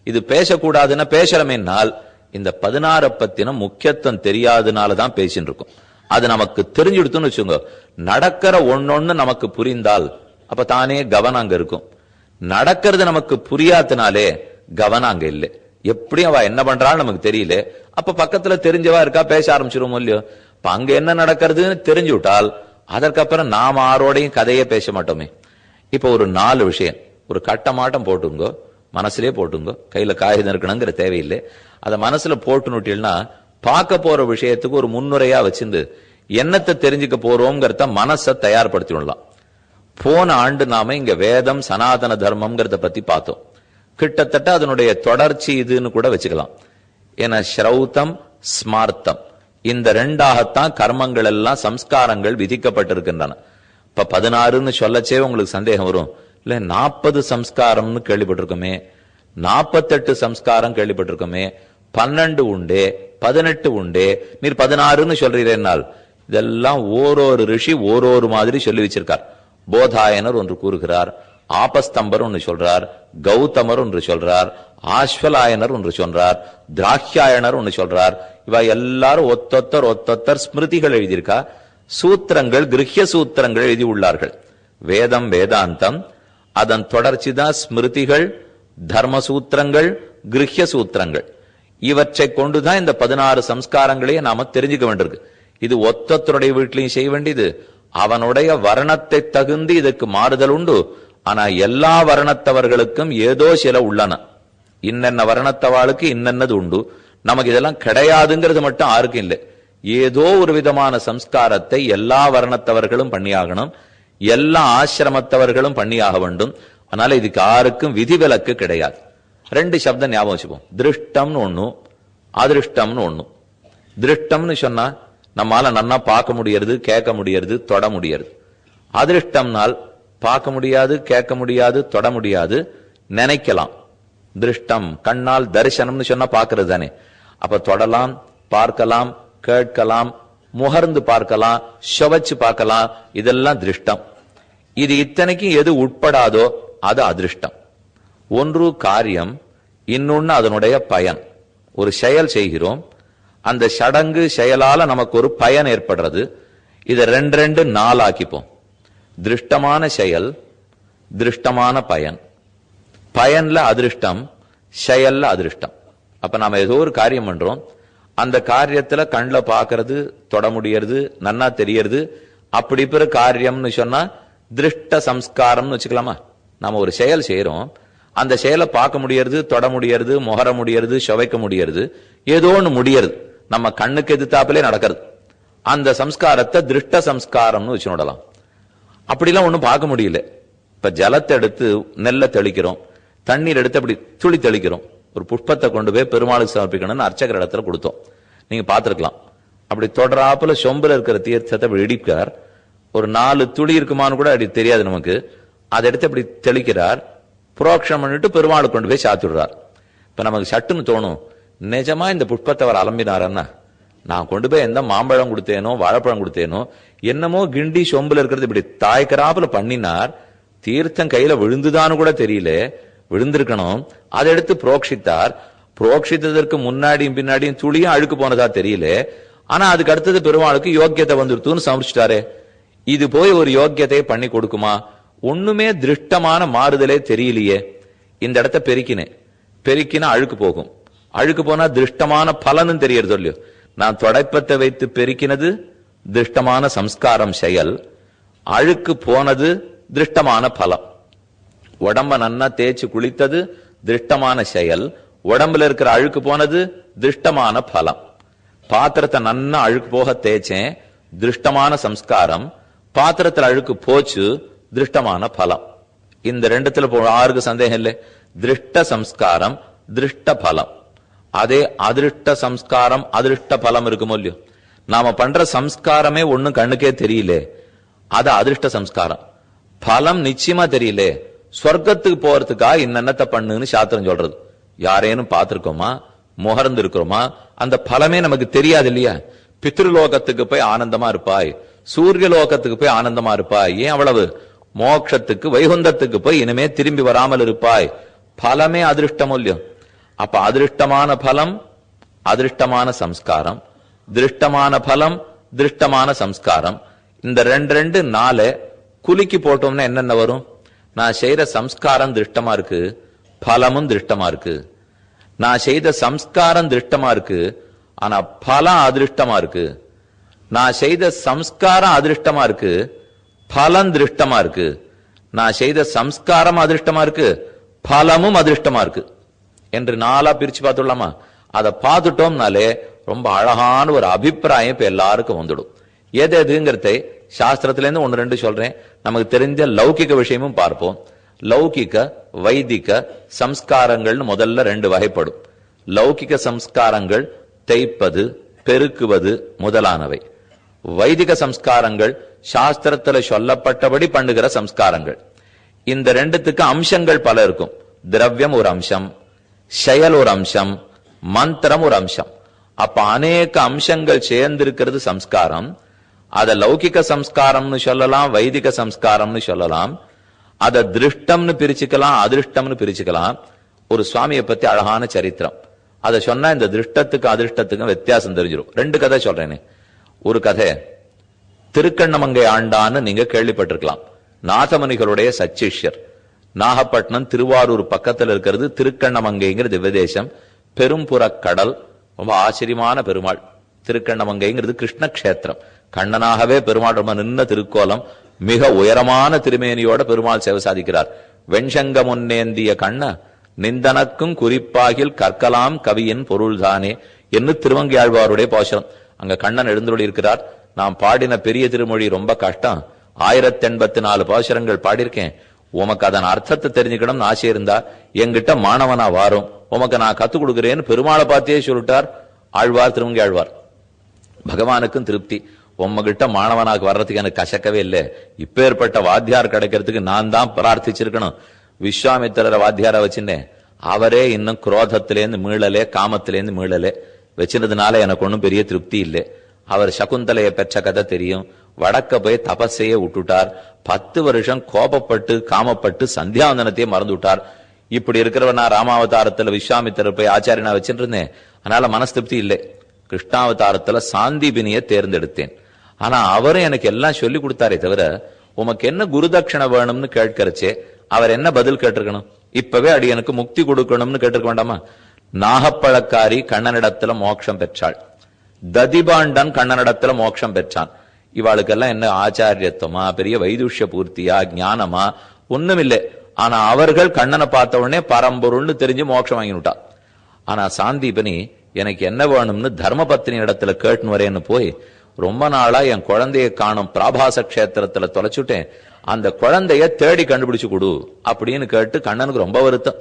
இது பேசக்கூடாதுன்னா பேசலமேனால் இந்த 16 பத்தின முக்கியத்துவம் தெரியாதனாலதான் பேசிட்டு இருக்கும். அது நமக்கு தெரிஞ்சுடுத்துன்னு வச்சுங்க, நடக்கிற ஒன்னொன்னு நமக்கு புரிந்தால் அப்ப தானே கவனம் அங்க இருக்கும். நடக்கிறது நமக்கு புரியாதனாலே கவனம் அங்க இல்லை. எப்படி அவ என்ன பண்றான்னு நமக்கு தெரியல, அப்ப பக்கத்துல தெரிஞ்சவா இருக்கா பேச ஆரம்பிச்சிருவோம் இல்லையோ. இப்ப அங்க என்ன நடக்கிறதுன்னு தெரிஞ்சு விட்டால் அதற்கப்புறம் நாம ஆரோடையும் கதையே பேச மாட்டோமே. இப்ப ஒரு 4 விஷயம் ஒரு கட்டமாட்டம் போட்டுங்கோ, மனசுலயே போட்டுங்கோ, கையில காகிதம் இருக்கணுங்கிற தேவையில்லை. அதை மனசுல போட்டுனுட்டீங்கன்னா பார்க்க போற விஷயத்துக்கு ஒரு முன்னுரையா வச்சிருந்து என்னத்தை தெரிஞ்சுக்க போறோம்ங்கிறத மனசை தயார்படுத்திடலாம். போன ஆண்டு நாம இங்க வேதம் சனாதன தர்மம்ங்கிறத பத்தி பார்த்தோம். கிட்டத்தட்ட அதனுடைய தொடர்ச்சி இதுன்னு கூட வச்சுக்கலாம். ஏன்னா ஸ்ரௌத்தம் ஸ்மார்த்தம் இந்த 2ஆகத்தான் கர்மங்கள் எல்லாம் சம்ஸ்காரங்கள் விதிக்கப்பட்டிருக்கின்றன. இப்ப 16ன்னு சொல்லச்சே உங்களுக்கு சந்தேகம் வரும், இல்ல 40 சம்ஸ்காரம்னு கேள்விப்பட்டிருக்கோமே, 48 சம்ஸ்காரம் கேள்விப்பட்டிருக்கோமே, 12 உண்டே, 18 உண்டே, நீர் 16ன்னு சொல்றீர்கள். இதெல்லாம் ஓரொரு ரிஷி ஓரொரு மாதிரி சொல்லி வச்சிருக்கார். போதாயனர் ஒன்று கூறுகிறார், ஆபஸ்தம்பர் ஒன்று சொல்றார், கௌதமர் ஒன்று சொல்றார், ஆஸ்வலாயனர் ஒன்று சொல்றார், திராக்யாயனர் ஒன்று சொல்றார். இவ எல்லாரும் ஒத்தொத்தர் ஸ்மிருதிகள் எழுதியிருக்கா. சூத்திரங்கள் கிரஹ்ய சூத்திரங்கள் எழுதி உள்ளார்கள். வேதம் வேதாந்தம், அதன் தொடர்ச்சி தான் ஸ்மிருதிகள், தர்ம சூத்திரங்கள், கிரஹ்ய சூத்திரங்கள். இவற்றை கொண்டுதான் இந்த 16 சம்ஸ்காரங்களையும் நாம தெரிஞ்சுக்க வேண்டியிருக்கு. இது ஒத்தொத்தருடைய வீட்டிலையும் செய்ய வேண்டியது. அவனுடைய வர்ணத்தை தகுந்து இதுக்கு மாறுதல் உண்டு. ஆனா எல்லா வர்ணத்தவர்களுக்கும் ஏதோ சில உள்ளன. இன்னென்ன வர்ணத்தவாளுக்கு இன்னென்னது உண்டு, நமக்கு இதெல்லாம் கிடையாதுங்கிறது மட்டும் யாருக்கும் இல்லை. ஏதோ ஒரு விதமான சம்ஸ்காரத்தை எல்லா வர்ணத்தவர்களும் பண்ணியாகணும், எல்லா ஆசிரமத்தவர்களும் பண்ணியாக வேண்டும். அதனால இதுக்கு யாருக்கும் விதிவிலக்கு கிடையாது. 2 சப்தம் ஞாபகம் வச்சுப்போம். திருஷ்டம்னு ஒண்ணு, அதிருஷ்டம்னு ஒண்ணு. திருஷ்டம்னு சொன்னா நம்மால நன்னா பார்க்க முடியறது, கேட்க முடியறது, தொட முடியறது. அதிருஷ்டம்னால் பார்க்க முடியாது, கேட்க முடியாது, தொட முடியாது, நினைக்கலாம். திருஷ்டம் கண்ணால் தரிசனம்னு சொன்னா பார்க்கறது தானே. அப்ப தொடலாம், பார்க்கலாம், கேட்கலாம், முகர்ந்து பார்க்கலாம், சுவைச்சு பார்க்கலாம், இதெல்லாம் திருஷ்டம். இது இத்தனைக்கும் எது உட்படாதோ அது அதிருஷ்டம். ஒன்று காரியம், இன்னொன்னு அதனுடைய பயன். ஒரு செயல் செய்கிறோம், அந்த சடங்கு செயலால நமக்கு ஒரு பயன் ஏற்படுறது. இதை 2 4 ஆக்கிப்போம். திருஷ்டமான செயல், திருஷ்டமான பயன். பயன்ல அதிருஷ்டம், செயல்ல அதிருஷ்டம். அப்ப நாம ஏதோ ஒரு காரியம் பண்றோம், அந்த காரியத்துல கண்ணில் பாக்குறது, தொட முடியறது, நன்னா தெரியறது. அப்படி பிற காரியம்னு சொன்னா திருஷ்ட சம்ஸ்காரம்னு வச்சுக்கலாமா. நாம ஒரு செயல் செய்யறோம், அந்த செயலை பார்க்க முடியறது, தொட முடியறது, முகர முடியறது, சுவைக்க முடியறது, ஏதோ ஒண்ணு முடியறது, நம்ம கண்ணுக்கு எதிர்த்தாப்பிலே நடக்கிறது. அந்த சம்ஸ்காரத்தை திருஷ்ட சம்ஸ்காரம்னு வச்சு விடலாம். அப்படிலாம் ஒண்ணும் பார்க்க முடியல. இப்ப ஜலத்தை எடுத்து நெல்ல தெளிக்கிறோம், தண்ணீர் எடுத்து அப்படி துளி தெளிக்கிறோம். ஒரு புஷ்பத்தை கொண்டு போய் பெருமாளுக்கு சமர்ப்பிக்கணும்னு அர்ச்சகர் இடத்துல கொடுத்தோம். நீங்க பார்த்திருக்கலாம். அப்படி தொடராப்புல சொம்புல இருக்கிற தீர்த்தத்தை அப்படி இடிக்கார், ஒரு 4 துளி இருக்குமான்னு கூட அப்படி தெரியாது நமக்கு. அதை எடுத்து அப்படி தெளிக்கிறார், புரோக்ஷம் பண்ணிட்டு பெருமாளுக்கு கொண்டு போய் சாத்துடுறார். இப்ப நமக்கு சட்டுன்னு தோணும், நிஜமா இந்த புஷ்பத்தை அவர் அலம்பினாரன்னா, நான் கொண்டு போய் எந்த மாம்பழம் கொடுத்தேனோ வாழைப்பழம் கொடுத்தேனோ என்னமோ கிண்டி சொம்புல இருக்கிறது இப்படி தாய்க்கராப்புல பண்ணினார், தீர்த்தம் கையில விழுந்துதான்னு கூட தெரியல, விழுந்திருக்கணும். அதை எடுத்து புரோக்ஷித்தார். புரோக்ஷித்ததற்கு முன்னாடியும் பின்னாடியும் துளியும் அழுக்கு போனதா தெரியல. ஆனா அதுக்கு அடுத்தது பெருமாளுக்கு யோக்கியத்தை வந்துருத்துன்னு சமர்ச்சிட்டாரே. இது போய் ஒரு யோக்கியத்தை பண்ணி கொடுக்குமா? ஒண்ணுமே திருஷ்டமான மாறுதலே தெரியலையே. இந்த இடத்த பெருக்கினா அழுக்கு போகும். அழுக்கு போனா திருஷ்டமான பலனும் தெரியறது இல்லையோ. நான் தொடைப்பத்தை வைத்து பெருக்கினது திருஷ்டமான சம்ஸ்காரம் செயல், அழுக்கு போனது திருஷ்டமான பலம். உடம்ப நன்னா தேய்ச்சி குளித்தது திருஷ்டமான செயல், உடம்புல இருக்கிற அழுக்கு போனது திருஷ்டமான பலம். பாத்திரத்தை நன்னா அழுக்கு போக தேய்ச்சேன், திருஷ்டமான சம்ஸ்காரம். பாத்திரத்தில் அழுக்கு போச்சு, திருஷ்டமான பலம். இந்த ரெண்டுத்துல ஆறுக்கு சந்தேகம் இல்லை. திருஷ்ட சம்ஸ்காரம், திருஷ்ட பலம். அதே அதிருஷ்ட சம்ஸ்காரம் அதிருஷ்ட பலம் இருக்குமோ இல்லையோ. நாம பண்ற சம்ஸ்காரமே ஒண்ணும் கண்ணுக்கே தெரியல, அது அதிருஷ்ட சம்ஸ்காரம். பலம் நிச்சயமா தெரியல. சொர்க்கத்துக்கு போறதுக்கா இன்னத்தை பண்ணுன்னு சாஸ்திரம் சொல்றது. யாரேனும் பார்த்திருக்கோமா, முகர்ந்து இருக்கிறோமா? அந்த பலமே நமக்கு தெரியாது இல்லையா. பித்ருலோகத்துக்கு போய் ஆனந்தமா இருப்பாய், சூரிய லோகத்துக்கு போய் ஆனந்தமா இருப்பாய். ஏன் அவ்வளவு? மோட்சத்துக்கு வைகுந்தத்துக்கு போய் இனிமே திரும்பி வராமல் இருப்பாய். பலமே அதிருஷ்டம் இல்லையோ. அப்ப அதிருஷ்டமான பலம் அதிருஷ்டமான சம்ஸ்காரம், திருஷ்டமான பலம் திருஷ்டமான சம்ஸ்காரம். இந்த ரெண்டு நாளை குலுக்கி போட்டோம்னா என்னென்ன வரும்? நான் செய்யற சம்ஸ்காரம் திருஷ்டமா இருக்கு, பலமும் திருஷ்டமா இருக்கு. நான் செய்த சம்ஸ்காரம் திருஷ்டமா இருக்கு, ஆனா பலம் அதிருஷ்டமா இருக்கு. நான் செய்த சம்ஸ்காரம் அதிருஷ்டமா இருக்கு, பலம் திருஷ்டமா இருக்கு. நான் செய்த சம்ஸ்காரம் அதிருஷ்டமா இருக்கு, பலமும் அதிருஷ்டமா இருக்கு என்று நாளா பிரிச்சு பார்த்துடலாமா? அதை பார்த்துட்டோம்னாலே ரொம்ப அழகான ஒரு அபிப்பிராயம் இப்ப எல்லாருக்கும் வந்துடும். எது எதுங்கிறதை சாஸ்திரத்துல இருந்து ஒன்னு ரெண்டு சொல்றேன். நமக்கு தெரிஞ்ச லௌகிக விஷயமும் பார்ப்போம். லௌகிக வைதிக சம்ஸ்காரங்கள்னு முதல்ல ரெண்டு வகைப்படும். லௌகிக சம்ஸ்காரங்கள் தேய்ப்பது பெருக்குவது முதலானவை. வைதிக சம்ஸ்காரங்கள் சாஸ்திரத்துல சொல்லப்பட்டபடி பண்ணுகிற சம்ஸ்காரங்கள். இந்த ரெண்டுத்துக்கு அம்சங்கள் பல இருக்கும். திரவியம் ஒரு அம்சம், செயல் ஒரு அம்சம், மந்திரம் ஒரு அம்சம். அப்ப அநேக அம்சங்கள் சேர்ந்திருக்கிறது சம்ஸ்காரம். அத லௌகிக சம்ஸ்காரம்னு சொல்லலாம், வைதிக சம்ஸ்காரம்னு சொல்லலாம். அத திருஷ்டம்னு பிரிச்சுக்கலாம், அதிருஷ்டம்னு பிரிச்சுக்கலாம். ஒரு சுவாமியை பத்தி அழகான சரித்திரம். அதை சொன்னா இந்த திருஷ்டத்துக்கு அதிருஷ்டத்துக்கும் வித்தியாசம் தெரிஞ்சிடும். ரெண்டு கதை சொல்றேனே. ஒரு கதை திருக்கண்ணமங்கை ஆண்டான்னு நீங்க கேள்விப்பட்டிருக்கலாம். நாதமணிகளுடைய சச்சிஷ்யர். நாகப்பட்டினம் திருவாரூர் பக்கத்தில் இருக்கிறது திருக்கண்ணமங்கைங்கிற திவ்யதேசம். பெரும்புற கடல், ரொம்ப ஆச்சரியமான பெருமாள். திருக்கண்ணமங்கைங்கிறது கிருஷ்ண கஷேத்திரம். கண்ணனாகவே பெருமாள் ரொம்ப நின்ன திருக்கோலம். மிக உயரமான திருமேனியோட பெருமாள் சேவை சாதிக்கிறார். வெண்சங்க முன்னேந்திய கண்ண நிந்தனக்கும் குறிப்பாகில் கற்கலாம் கவியின் பொருள்தானே என்று திருவங்கியாழ்வாருடைய பாசுரம். அங்க கண்ணன் எழுந்துள்ளி இருக்கிறார். நாம் பாடின பெரிய திருமொழி ரொம்ப கஷ்டம். 1084 பாசுரங்கள் பாடியிருக்கேன். உமக்கு அதன் அர்த்தத்தை தெரிஞ்சுக்கணும்னு ஆசை இருந்தா என்கிட்ட மாணவனா வாரும், உமக்கு நான் கத்துக் கொடுக்கிறேன்னு பெருமாளை பார்த்தே சொல்லிட்டார் ஆழ்வார், திருவங்கி ஆழ்வார். பகவானுக்கும் திருப்தி. உம்மகிட்ட மாணவனாக்கு வர்றதுக்கு எனக்கு கசக்கவே இல்லை. இப்பேற்பட்ட வாத்தியார் கிடைக்கிறதுக்கு நான் தான் பிரார்த்திச்சிருக்கணும். விஸ்வாமித்திரரை வாத்தியார வச்சுட்டேன். அவரே இன்னும் குரோதத்திலேருந்து மீளலே, காமத்திலேருந்து மீளலே. வச்சிருந்ததுனால எனக்கு ஒன்னும் பெரிய திருப்தி இல்லை. அவர் சகுந்தலையை பெற்ற கதை தெரியும். வடக்க போய் தபஸையே விட்டுட்டார். 10 வருஷம் கோபப்பட்டு காமப்பட்டு சந்தியாவந்தனத்தையே மறந்து விட்டார். இப்படி இருக்கிறவ நான் ராமாவதாரத்துல விஸ்வாமித்திரர் போய் ஆச்சாரியனா வச்சுட்டு இருந்தேன். அதனால மனசு திருப்தி இல்லை. கிருஷ்ணாவதாரத்துல சாந்திபினியை தேர்ந்தெடுத்தேன். ஆனா அவரும் எனக்கு எல்லாம் சொல்லி கொடுத்தாரே தவிர உமக்கு என்ன குருதட்சணை வேணும்னு கேட்கறச்சே அவர் என்ன பதில் கேட்டிருக்கணும்? இப்பவே அடி எனக்கு முக்தி கொடுக்கணும்னு கேட்டிருக்க வேண்டாமா? நாகப்பழக்காரி கண்ணனிடத்துல மோட்சம் பெற்றாள். ததிபாண்டன் கண்ணனிடத்துல மோட்சம் பெற்றான். இவாளுக்கெல்லாம் என்ன ஆச்சாரியத்துவமா, பெரிய வைதுஷ்ய பூர்த்தியா, ஞானமா? ஒண்ணுமில்லை. ஆனா அவர்கள் கண்ணனை பார்த்த உடனே பரம்பொருள்னு தெரிஞ்சு மோட்சம் வாங்கினுட்டா. ஆனா சாந்தீபனி எனக்கு என்ன வேணும்னு தர்மபத்தினி இடத்துல கேட்டுன்னு வரேன்னு போய் ரொம்ப நாளா என் குழந்தைய காணும் பிராபாச கஷேத்திரத்துல தொலைச்சுட்டேன், அந்த குழந்தைய தேடி கண்டுபிடிச்சு கொடு அப்படின்னு கேட்டு கண்ணனுக்கு ரொம்ப வருத்தம்.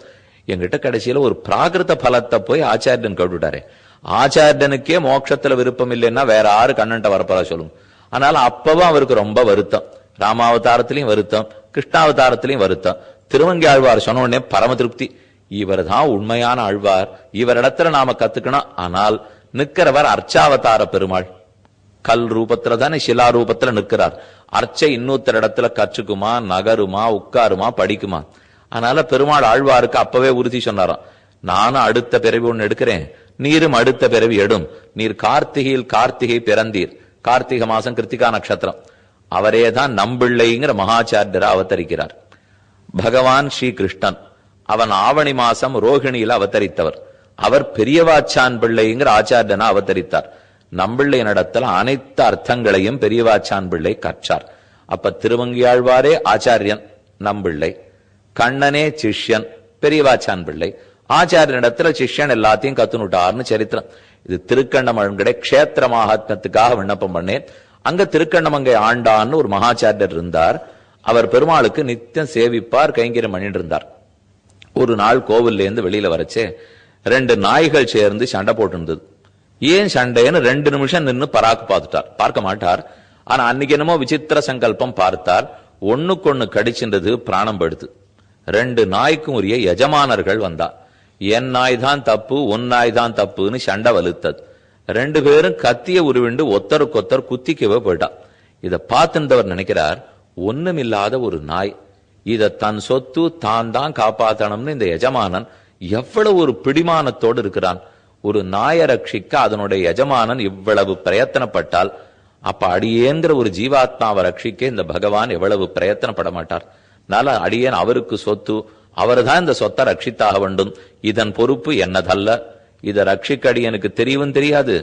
என்கிட்ட கடைசியில ஒரு பிராகிருத பலத்தை போய் ஆச்சாரியன் கேட்டுட்டாரே. ஆச்சாரியனுக்கே மோட்சத்துல விருப்பம் இல்லைன்னா வேற யாரு கண்ணன்ட்ட வரப்போறா சொல்லுங்க. அதனால அப்பவும் அவருக்கு ரொம்ப வருத்தம். ராமாவதாரத்திலையும் வருத்தம், கிருஷ்ணாவதாரத்திலையும் வருத்தம். திருவங்கி ஆழ்வார் சொன்ன உடனே பரம திருப்தி. இவர் தான் உண்மையான ஆழ்வார், இவரிடத்துல நாம கத்துக்கணும். ஆனால் நிக்கிறவர் அர்ச்சாவதார பெருமாள். கல் ரூபத்துல தானே சிலா ரூபத்துல நிற்கிறார். அர்ச்சை இன்னொருத்தர் இடத்துல கற்றுக்குமா, நகருமா, உட்காருமா, படிக்குமா? அதனால பெருமாள் ஆழ்வாருக்கு அப்பவே உறுதி சொன்னாராம், நானும் அடுத்த பிறவி ஒண்ணு எடுக்கிறேன், நீரும் அடுத்த பிறவி எடும். நீர் கார்த்திகையில் கார்த்திகை பிறந்தீர். கார்த்திகை மாசம் கிருத்திகா நட்சத்திரம். அவரேதான் நம்பிள்ளைங்கிற மகாச்சாரியரா அவதரிக்கிறார். பகவான் ஸ்ரீ கிருஷ்ணன் அவன் ஆவணி மாசம் ரோகிணியில அவதரித்தவர். அவர் பெரியவாச்சான் பிள்ளைங்கிற ஆச்சாரியனா அவதரித்தார். நம்பிள்ளை நடத்தல அனைத்து அர்த்தங்களையும் பெரியவாச்சான் பிள்ளை கற்றார். அப்ப திருவங்கியாழ்வாரே ஆச்சாரியன் நம்பிள்ளை, கண்ணனே சிஷ்யன் பெரியவாச்சான் பிள்ளை, ஆச்சாரியனிடத்துல சிஷ்யன் எல்லாத்தையும் கத்துனுட்டார்னு சரித்திரம். இது திருக்கண்ணமங்கை க்ஷேத்திர மகாத்மத்துக்காக விண்ணப்பம் பண்ணேன். அங்க திருக்கண்ணமங்கை ஆண்டான்னு ஒரு மகாச்சாரியர் இருந்தார். அவர் பெருமாளுக்கு நித்தியம் சேவிப்பார், கைங்கரியம் பண்ணிட்டு இருந்தார். ஒரு நாள் கோவில்ல இருந்து வெளியில வரச்சே 2 நாய்கள் சேர்ந்து சண்டை போட்டு இருந்தது. ஏன் சண்டைன்னு 2 நிமிஷம் நின்று பராக்கு பார்த்துட்டார். பார்க்க மாட்டார். ஆனா அன்னைக்கு என்னமோ விசித்திர சங்கல்பம் பார்த்தார். ஒண்ணுக்கொண்ணு கடிச்சின்றது, பிராணம் படுத்து. 2 நாய்க்கும் உரிய எஜமானர்கள் வந்தா. என் நாய் தான் தப்பு, உன் நாய் தான் தப்புன்னு சண்டை வலுத்தது. 2 பேரும் கத்திய உருவிண்டு ஒத்தருக்கொத்தர் குத்திக்கவே போயிட்டா. இத பார்த்துன்றவர் நினைக்கிறார், ஒண்ணுமில்லாத ஒரு நாய், இத தன் சொத்து தான் தான் காப்பாத்தணும்னு இந்த எஜமானன் எவ்வளவு ஒரு பிடிமானத்தோடு இருக்கிறான். ஒரு நாயை ரட்சிக்க அதனுடைய எஜமானன் இவ்வளவு பிரயத்தனப்பட்டால், அப்ப அடியேங்கிற ஒரு ஜீவாத்மாவை ரட்சிக்க இந்த பகவான் எவ்வளவு பிரயத்தனப்பட மாட்டார்? அதனால அடியேன் அவருக்கு சொத்து, அவர் தான் இந்த சொத்தை ரட்சித்தாக வேண்டும். இதன் பொறுப்பு என்னதல்ல, இத ரட்சிக்க அடியனுக்கு தெரியவும் தெரியாது,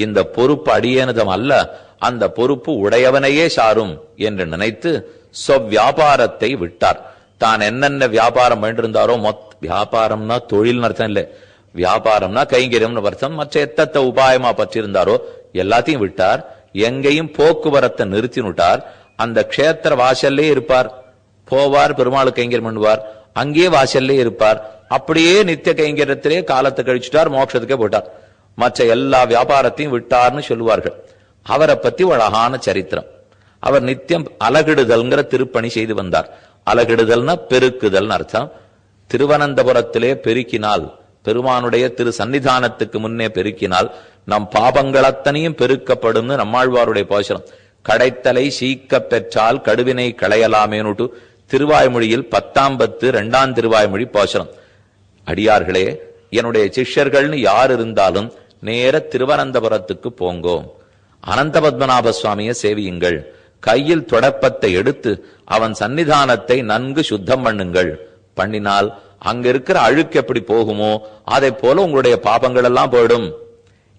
இந்த பொறுப்பு அடியேனதும் அல்ல, அந்த பொறுப்பு உடையவனையே சாரும் என்று நினைத்து வியாபாரத்தை விட்டார். தான் என்னென்ன வியாபாரம் பண்ணிருந்தாரோ, வியாபாரம்னா தொழில் அர்த்தம் இல்லை, வியாபாரம்னா கைங்கரியம்னு அர்த்தம். மற்ற எத்தத்த உபாயமா பற்றிருந்தாரோ எல்லாத்தையும் விட்டார். எங்கேயும் போக்குவரத்தை நிறுத்தினுட்டார். அந்த க்ஷேத்திர வாசல்லே இருப்பார், போவார், பெருமாள் கைங்கரியம் பண்ணுவார், அங்கேயே வாசல்லே இருப்பார். அப்படியே நித்திய கைங்கரியத்திலே காலத்தை கழிச்சுட்டார், மோட்சத்துக்கே போட்டார். மற்ற எல்லா வியாபாரத்தையும் விட்டார்னு சொல்லுவார்கள். அவரை பத்தி ஒரு அழகான சரித்திரம். அவர் நித்தியம் அலகிடுதல்ங்கிற திருப்பணி செய்து வந்தார். அலகிடுதல்னா பெருக்குதல் அர்த்தம். திருவனந்தபுரத்திலே பெருக்கினால், பெருமானுடைய திரு சன்னிதானத்துக்கு முன்னே பெருக்கினால் நம் பாபங்கள் அத்தனையும் பெருக்கப்படும் நம்மாழ்வாருடைய பாசுரம். கடைத்தலை சீக்க பெற்றால் கடுவினை களையலாமேனுட்டு திருவாய்மொழியில் 10ஆம் பத்து 2ஆம் திருவாய்மொழி பாசுரம். அடியார்களே, என்னுடைய சிஷ்யர்கள்னு யார் இருந்தாலும் நேர திருவனந்தபுரத்துக்கு போங்கோ, அனந்த பத்மநாப சுவாமியை சேவியுங்கள், கையில் தொடப்பத்தை எடுத்து அவன் சன்னிதானத்தை நன்கு சுத்தம் பண்ணுங்கள். பண்ணினால் அங்க இருக்கிற அழுக்கு எப்படி போகுமோ அதை போல உங்களுடைய பாபங்கள் எல்லாம் போயிடும்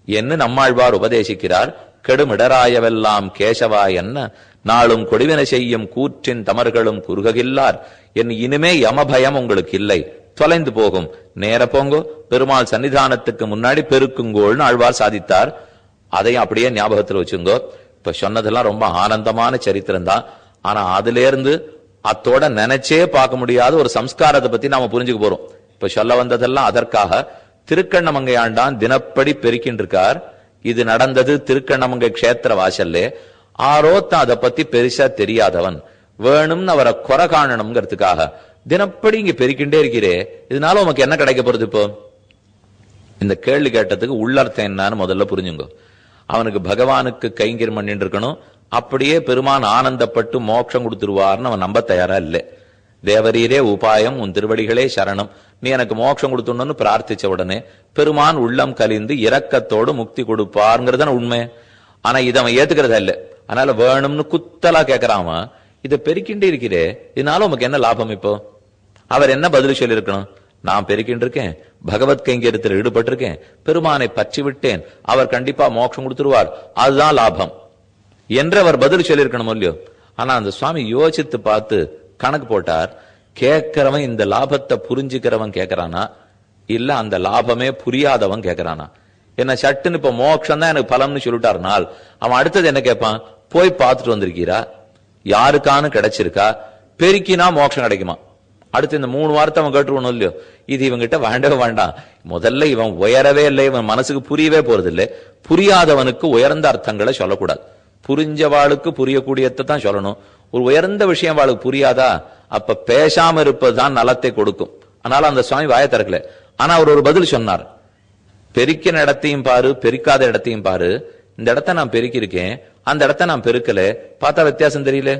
என்று நம்மாழ்வார் உபதேசிக்கிறார். கெடுமிடராயவெல்லாம் கேசவா என்ன நாளும் கொடிவினை செய்யும் கூற்றின் தமர்களும் குறுகில்லார் என் இனிமே யமபயம் உங்களுக்கு இல்லை, தொலைந்து போகும், நேர போங்கோ, பெருமாள் சன்னிதானத்துக்கு முன்னாடி பெருக்குங்கோள்னு ஆழ்வார் சாதித்தார். அதையும் அப்படியே ஞாபகத்தில் வச்சுங்கோ. இப்ப சொன்னதெல்லாம் ரொம்ப ஆனந்தமான சரித்திரம் தான். ஆனா அதுல இருந்து அத்தோட நினைச்சே பார்க்க முடியாத ஒரு சம்ஸ்காரத்தை பத்தி நாம புரிஞ்சுக்க போறோம். இப்ப சொல்ல வந்ததெல்லாம் அதற்காக. திருக்கண்ணமங்கை ஆண்டான் தினப்படி பெருக்கின்னு இருக்கார். இது நடந்தது திருக்கண்ணமங்கை க்ஷேத்திர வாசல்லே. ஆரோத்தான் அதை பத்தி பெருசா தெரியாதவன், வேணும்னு அவரை குறை காணணுங்கிறதுக்காக தினப்படி இங்க பெருக்கின்றே இருக்கிறே, இதனால உனக்கு என்ன கிடைக்க போறது? இப்போ இந்த கேள்வி கேட்டதுக்கு உள்ளர்த்தம் என்னன்னு முதல்ல புரிஞ்சுங்க. அவனுக்கு பகவானுக்கு கைங்கரியம் பண்ணிட்டு இருக்கணும், அப்படியே பெருமான் ஆனந்தப்பட்டு மோட்சம் கொடுத்துருவார்னு அவன் நம்ப தயாரா இல்லை. தேவரீரே உபாயம், உன் திருவடிகளே சரணம், நீ எனக்கு மோட்சம் கொடுத்துடணும்னு பிரார்த்திச்ச உடனே பெருமான் உள்ளம் கலிந்து இரக்கத்தோடு முக்தி கொடுப்பாருங்கிறதான உண்மை. ஆனா இதை அவன் ஏத்துக்கிறதா இல்லை. அதனால வேணும்னு குத்தலா கேட்கறாம இதை பெருக்கின்றே இருக்கிறே, இதனால உனக்கு என்ன லாபம்? இப்போ அவர் என்ன பதில் சொல்லி இருக்கணும்? நான் பெருக்கின்ற இருக்கேன், பகவத் கைங்கரியத்தில் ஈடுபட்டிருக்கேன், பெருமானை பற்றி விட்டேன், அவர் கண்டிப்பா மோட்சம் கொடுத்துருவார், அதுதான் லாபம் என்று அவர் பதில் சொல்லியிருக்கணும் இல்லையோ? ஆனா அந்த சுவாமி யோசித்து பார்த்து கணக்கு போட்டார். கேட்கிறவன் இந்த லாபத்தை புரிஞ்சுக்கிறவன் கேட்கறானா, இல்ல அந்த லாபமே புரியாதவன் கேட்கறானா? என்ன சட்டுன்னு இப்ப மோட்சம் தான் எனக்கு பலம்னு சொல்லிட்டாருனால் அவன் அடுத்தது என்ன கேட்பான்? போய் பார்த்துட்டு வந்திருக்கீரா, யாருக்கானு கிடைச்சிருக்கா, பெருக்கினா மோட்சம் கிடைக்குமா? அடுத்து இந்த 3 வார்த்தை அவன் கேட்டுருவணும் இல்லையோ? இது இவங்கிட்ட வேண்டவே வேண்டாம். முதல்ல இவன் உயரவே இல்லை, இவன் மனசுக்கு புரியவே போறது இல்லை. புரியாதவனுக்கு உயர்ந்த அர்த்தங்களை சொல்லக்கூடாது. புரிஞ்சவாளுக்கு புரியக்கூடியதை தான் சொல்லணும். ஒரு உயர்ந்த விஷயம் அவளுக்கு புரியாதா, அப்ப பேசாம இருப்பதுதான் நலத்தை கொடுக்கும். அதனால அந்த சுவாமி வாய திறக்கல. ஆனா அவர் ஒரு பதில் சொன்னார். பெருக்கின இடத்தையும் பாரு, பெருக்காத இடத்தையும் பாரு, இந்த இடத்த நான் பெருக்கியிருக்கேன், அந்த இடத்த நான் பெருக்கல, பார்த்தா வித்தியாசம் தெரியல.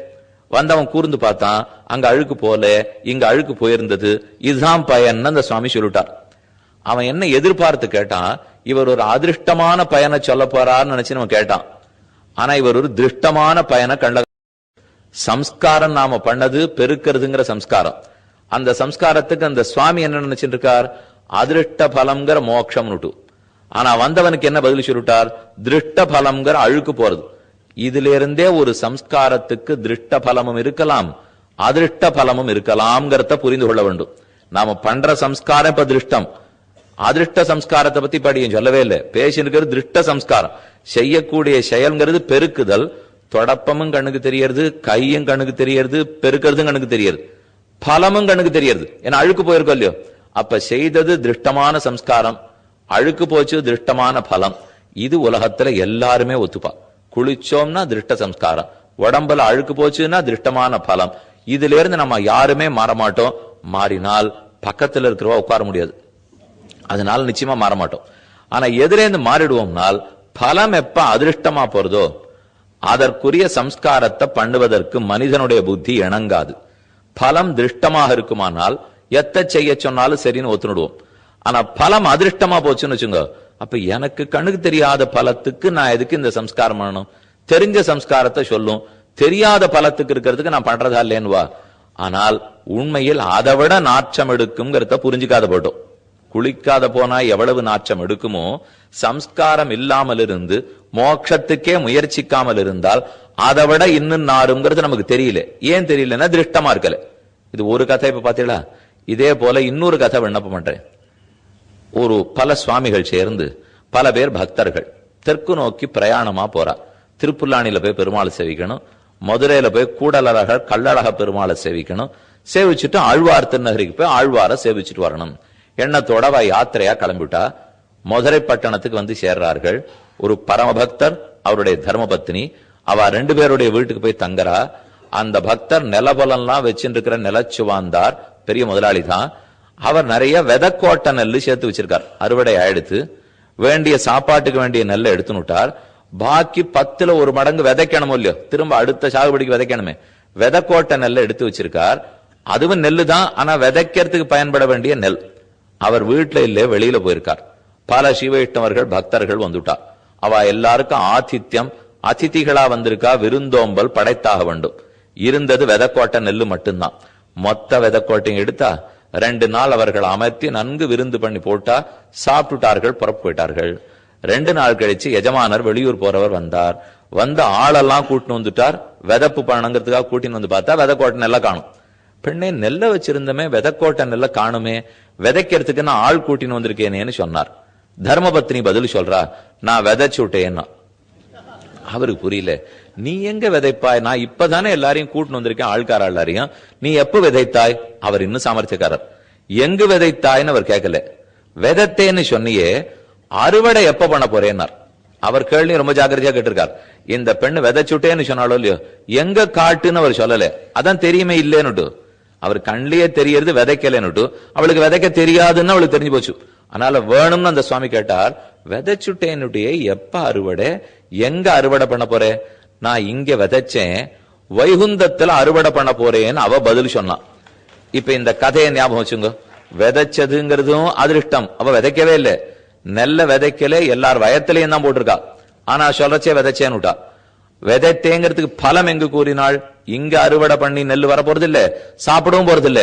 வந்தவன் கூர்ந்து பார்த்தான், அங்க அழுக்கு போல, இங்க அழுக்கு போயிருந்தது, இதுதான் பயன் அந்த சுவாமி சொல்லிட்டார். அவன் என்ன எதிர்பார்த்து கேட்டான், இவர் ஒரு அதிருஷ்டமான பயனை சொல்ல போறான்னு நினைச்சு நம்ம கேட்டான். ஆனா இவர் ஒரு திருஷ்டமான பயனை கண்ட. சம்ஸ்காரம் நாம பண்ணது பெருக்கிறதுங்கிற சம்ஸ்காரம். அந்த சம்ஸ்காரத்துக்கு அந்த சுவாமி என்ன நினைச்சிட்டு இருக்கார், அதிருஷ்ட பலம்ங்கிற மோட்சம். ஆனா வந்தவனுக்கு என்ன பதில் சொல்லிட்டார், திருஷ்ட பலம்ங்கிற அழுக்கு போறது. இதுல இருந்தே ஒரு சம்ஸ்காரத்துக்கு திருஷ்ட பலமும் இருக்கலாம், அதிருஷ்ட பலமும் இருக்கலாம்ங்கிறத புரிந்து கொள்ள வேண்டும். நாம பண்ற சம்ஸ்காரம் இப்ப திருஷ்டம், அதிருஷ்ட சம்ஸ்காரத்தை பத்தி படியும் சொல்லவே இல்லை. பேசினுக்கிறது திருஷ்ட சம்ஸ்காரம். செய்யக்கூடிய செயல்ங்கிறது பெருக்குதல். தொடப்பமும் கண்ணுக்கு தெரியறது, கையும் கண்ணுக்கு தெரியறது, பெருக்கிறதும் கண்ணுக்கு தெரியறது, பலமும் கண்ணுக்கு தெரியறது. ஏன்னா அழுக்கு போயிருக்கோம் இல்லையோ. அப்ப செய்தது திருஷ்டமான சம்ஸ்காரம், அழுக்கு போச்சு திருஷ்டமான பலம். இது உலகத்துல எல்லாருமே ஒத்துப்பா. குளிச்சோம்னா திருஷ்ட சம்ஸ்காரம், உடம்புல அழுக்கு போச்சுன்னா திருஷ்டமான பலம். இதுல இருந்து நம்ம யாருமே மாறமாட்டோம். மாறினால் பக்கத்துல இருக்கிறவா உட்கார முடியாது, அதனால நிச்சயமா மாற மாட்டோம். ஆனா எதிரேந்து மாறிடுவோம்னால் பலம் எப்ப அதிருஷ்டமா போறதோ அதற்குரிய சம்ஸ்காரத்தை பண்ணுவதற்கு மனிதனுடைய புத்தி இணங்காது. பலம் திருஷ்டமாக இருக்குமானால் எத்த செய்ய சொன்னாலும் சரின்னு ஒத்துனுடுவோம். ஆனா பலம் அதிருஷ்டமா போச்சுன்னு வச்சுங்க, அப்ப எனக்கு கண்ணுக்கு தெரியாத பலத்துக்கு நான் எதுக்கு இந்த சம்ஸ்காரம் பண்ணணும்? தெரிஞ்ச சம்ஸ்காரத்தை சொல்லும், தெரியாத பலத்துக்கு இருக்கிறதுக்கு நான் பண்றதா இல்லைன்னுவா. ஆனால் உண்மையில் அதை விட நாற்றம் எடுக்கும்ங்கிறத புரிஞ்சுக்காத போட்டோம். குளிக்காத போனா எவ்வளவு நாற்றம் எடுக்குமோ, சம்ஸ்காரம் இல்லாமல் இருந்து மோட்சத்துக்கே முயற்சிக்காமல் இருந்தால் அதை விட இன்னும் நாருங்கிறது நமக்கு தெரியல. ஏன் தெரியலன்னா திருஷ்டமா இருக்கல. இது ஒரு கதை. இப்ப பாத்தீங்களா, இதே போல இன்னொரு கதை விண்ணப்பம் பண்றேன். ஒரு பல சுவாமிகள் சேர்ந்து பல பேர் பக்தர்கள் தெற்கு நோக்கி பிரயாணமா போறா. திருப்புல்லானில போய் பெருமாளை சேவிக்கணும், மதுரையில போய் கூடலழக கள்ளழக பெருமாளை சேவிக்கணும், சேவிச்சுட்டு ஆழ்வார் திருநகரிக்கு போய் ஆழ்வார சேவிச்சுட்டு வரணும் எண்ணத்தோட யாத்திரையா கிளம்பிட்டா. மதுரை பட்டணத்துக்கு வந்து சேர்றார்கள். ஒரு பரமபக்தர், அவருடைய தர்மபத்னி, அவ ரெண்டு பேருடைய வீட்டுக்கு போய் தங்கறா. அந்த பக்தர் நிலபலம்லாம் வச்சுட்டு இருக்கிற நிலச்சுவாந்தார், பெரிய முதலாளி தான். அவர் நிறைய விதக்கோட்டை நெல்லு சேர்த்து வச்சிருக்கார். அறுவடை ஆயிடுத்து, வேண்டிய சாப்பாட்டுக்கு வேண்டிய நெல்லை எடுத்துனுட்டார். பாக்கி 10ல் 1 மடங்கு விதைக்கணும் இல்லையோ, திரும்ப அடுத்த சாகுபடிக்கு விதைக்கணுமே, விதக்கோட்டை நெல்லை எடுத்து வச்சிருக்கார். அதுவும் நெல்லு தான், ஆனா விதைக்கிறதுக்கு பயன்பட வேண்டிய நெல். அவர் வீட்டுல இல்ல, வெளியில போயிருக்கார். பல சிவைஷ்ணவர்கள் பக்தர்கள் வந்துட்டா. அவ எல்லாருக்கும் ஆதித்யம், அதிதிகளா வந்திருக்கா, விருந்தோம்பல் படைத்தாக வேண்டும். இருந்தது விதக்கோட்டை நெல்லு மட்டும்தான். மொத்த விதக்கோட்டையும் எடுத்தா 2 நாள் அவர்கள் அமர்த்தி நன்கு விருந்து பண்ணி போட்டா. சாப்பிட்டுட்டார்கள், புறப்பு போயிட்டார்கள். 2 நாள் கழிச்சு எஜமானர் வெளியூர் போறவர் வந்தார். வந்த ஆளெல்லாம் கூட்டின்னு வந்துட்டார். விதப்பு பண்ணங்கிறதுக்காக கூட்டின்னு வந்து பார்த்தா விதக்கோட்டை நெல்ல காணும். பெண்ணே, நெல்ல வச்சிருந்தமே, விதக்கோட்டை நெல்ல காணுமே, விதைக்கிறதுக்கு நான் ஆள் கூட்டின்னு வந்திருக்கேனேன்னு சொன்னார். தர்மபத்னி பதில் சொல்றா, நான் விதைச்சுட்டேன்னா. அவருக்கு புரியல. நீ எங்க விதைப்பாய்? நான் இப்பதானே எல்லாரையும் கூட்டின்னு வந்திருக்கேன், ஆள்கார எல்லாரையும். நீ எப்ப விதைத்தாய்? அவர் இன்னும் சாமர்த்தியக்காரர். எங்கு விதைத்தாய்ன்னு அவர் கேட்கல. விதைத்தேன்னு சொன்னியே, அறுவடை எப்ப பண்ண போறேன்னார். அவர் கேள்வி ரொம்ப ஜாக்கிரதையா கேட்டிருக்கார். இந்த பெண்ணு விதைச்சுட்டேன்னு சொன்னாலோ இல்லையோ, எங்க காட்டுன்னு அவர் சொல்லல. அதான் தெரியுமே இல்லேன்னுட்டு. அவர் கண்ணிலேயே தெரியறது விதைக்கலன்னுட்டு, அவளுக்கு விதைக்க தெரியாதுன்னு அவளுக்கு தெரிஞ்சு போச்சு. அதனால வேணும்னு அந்த சுவாமி கேட்டார், விதைச்சுட்டேன்னுட்டே எப்ப அறுவடை, எங்க அறுவடை பண்ண போறேன்? நான் இங்க விதைச்சேன், வைகுந்தத்துல அறுவடை பண்ண போறேன்னு அவ பதில் சொன்னான். இப்ப இந்த கதையை ஞாபகம் வச்சுங்க. விதைச்சதுங்கிறதும் அதிருஷ்டம். அவ விதைக்கவே இல்லை, நெல்ல விதைக்கல, எல்லார் வயத்திலையும் தான் போட்டிருக்கா. ஆனா சொல்லச்சே விதைச்சேன்னுட்டா. விதைத்தேங்கிறதுக்கு பலம் எங்கு கூறினாள்? இங்க அறுவடை பண்ணி நெல் வர போறது இல்ல, சாப்பிடவும் போறது இல்ல.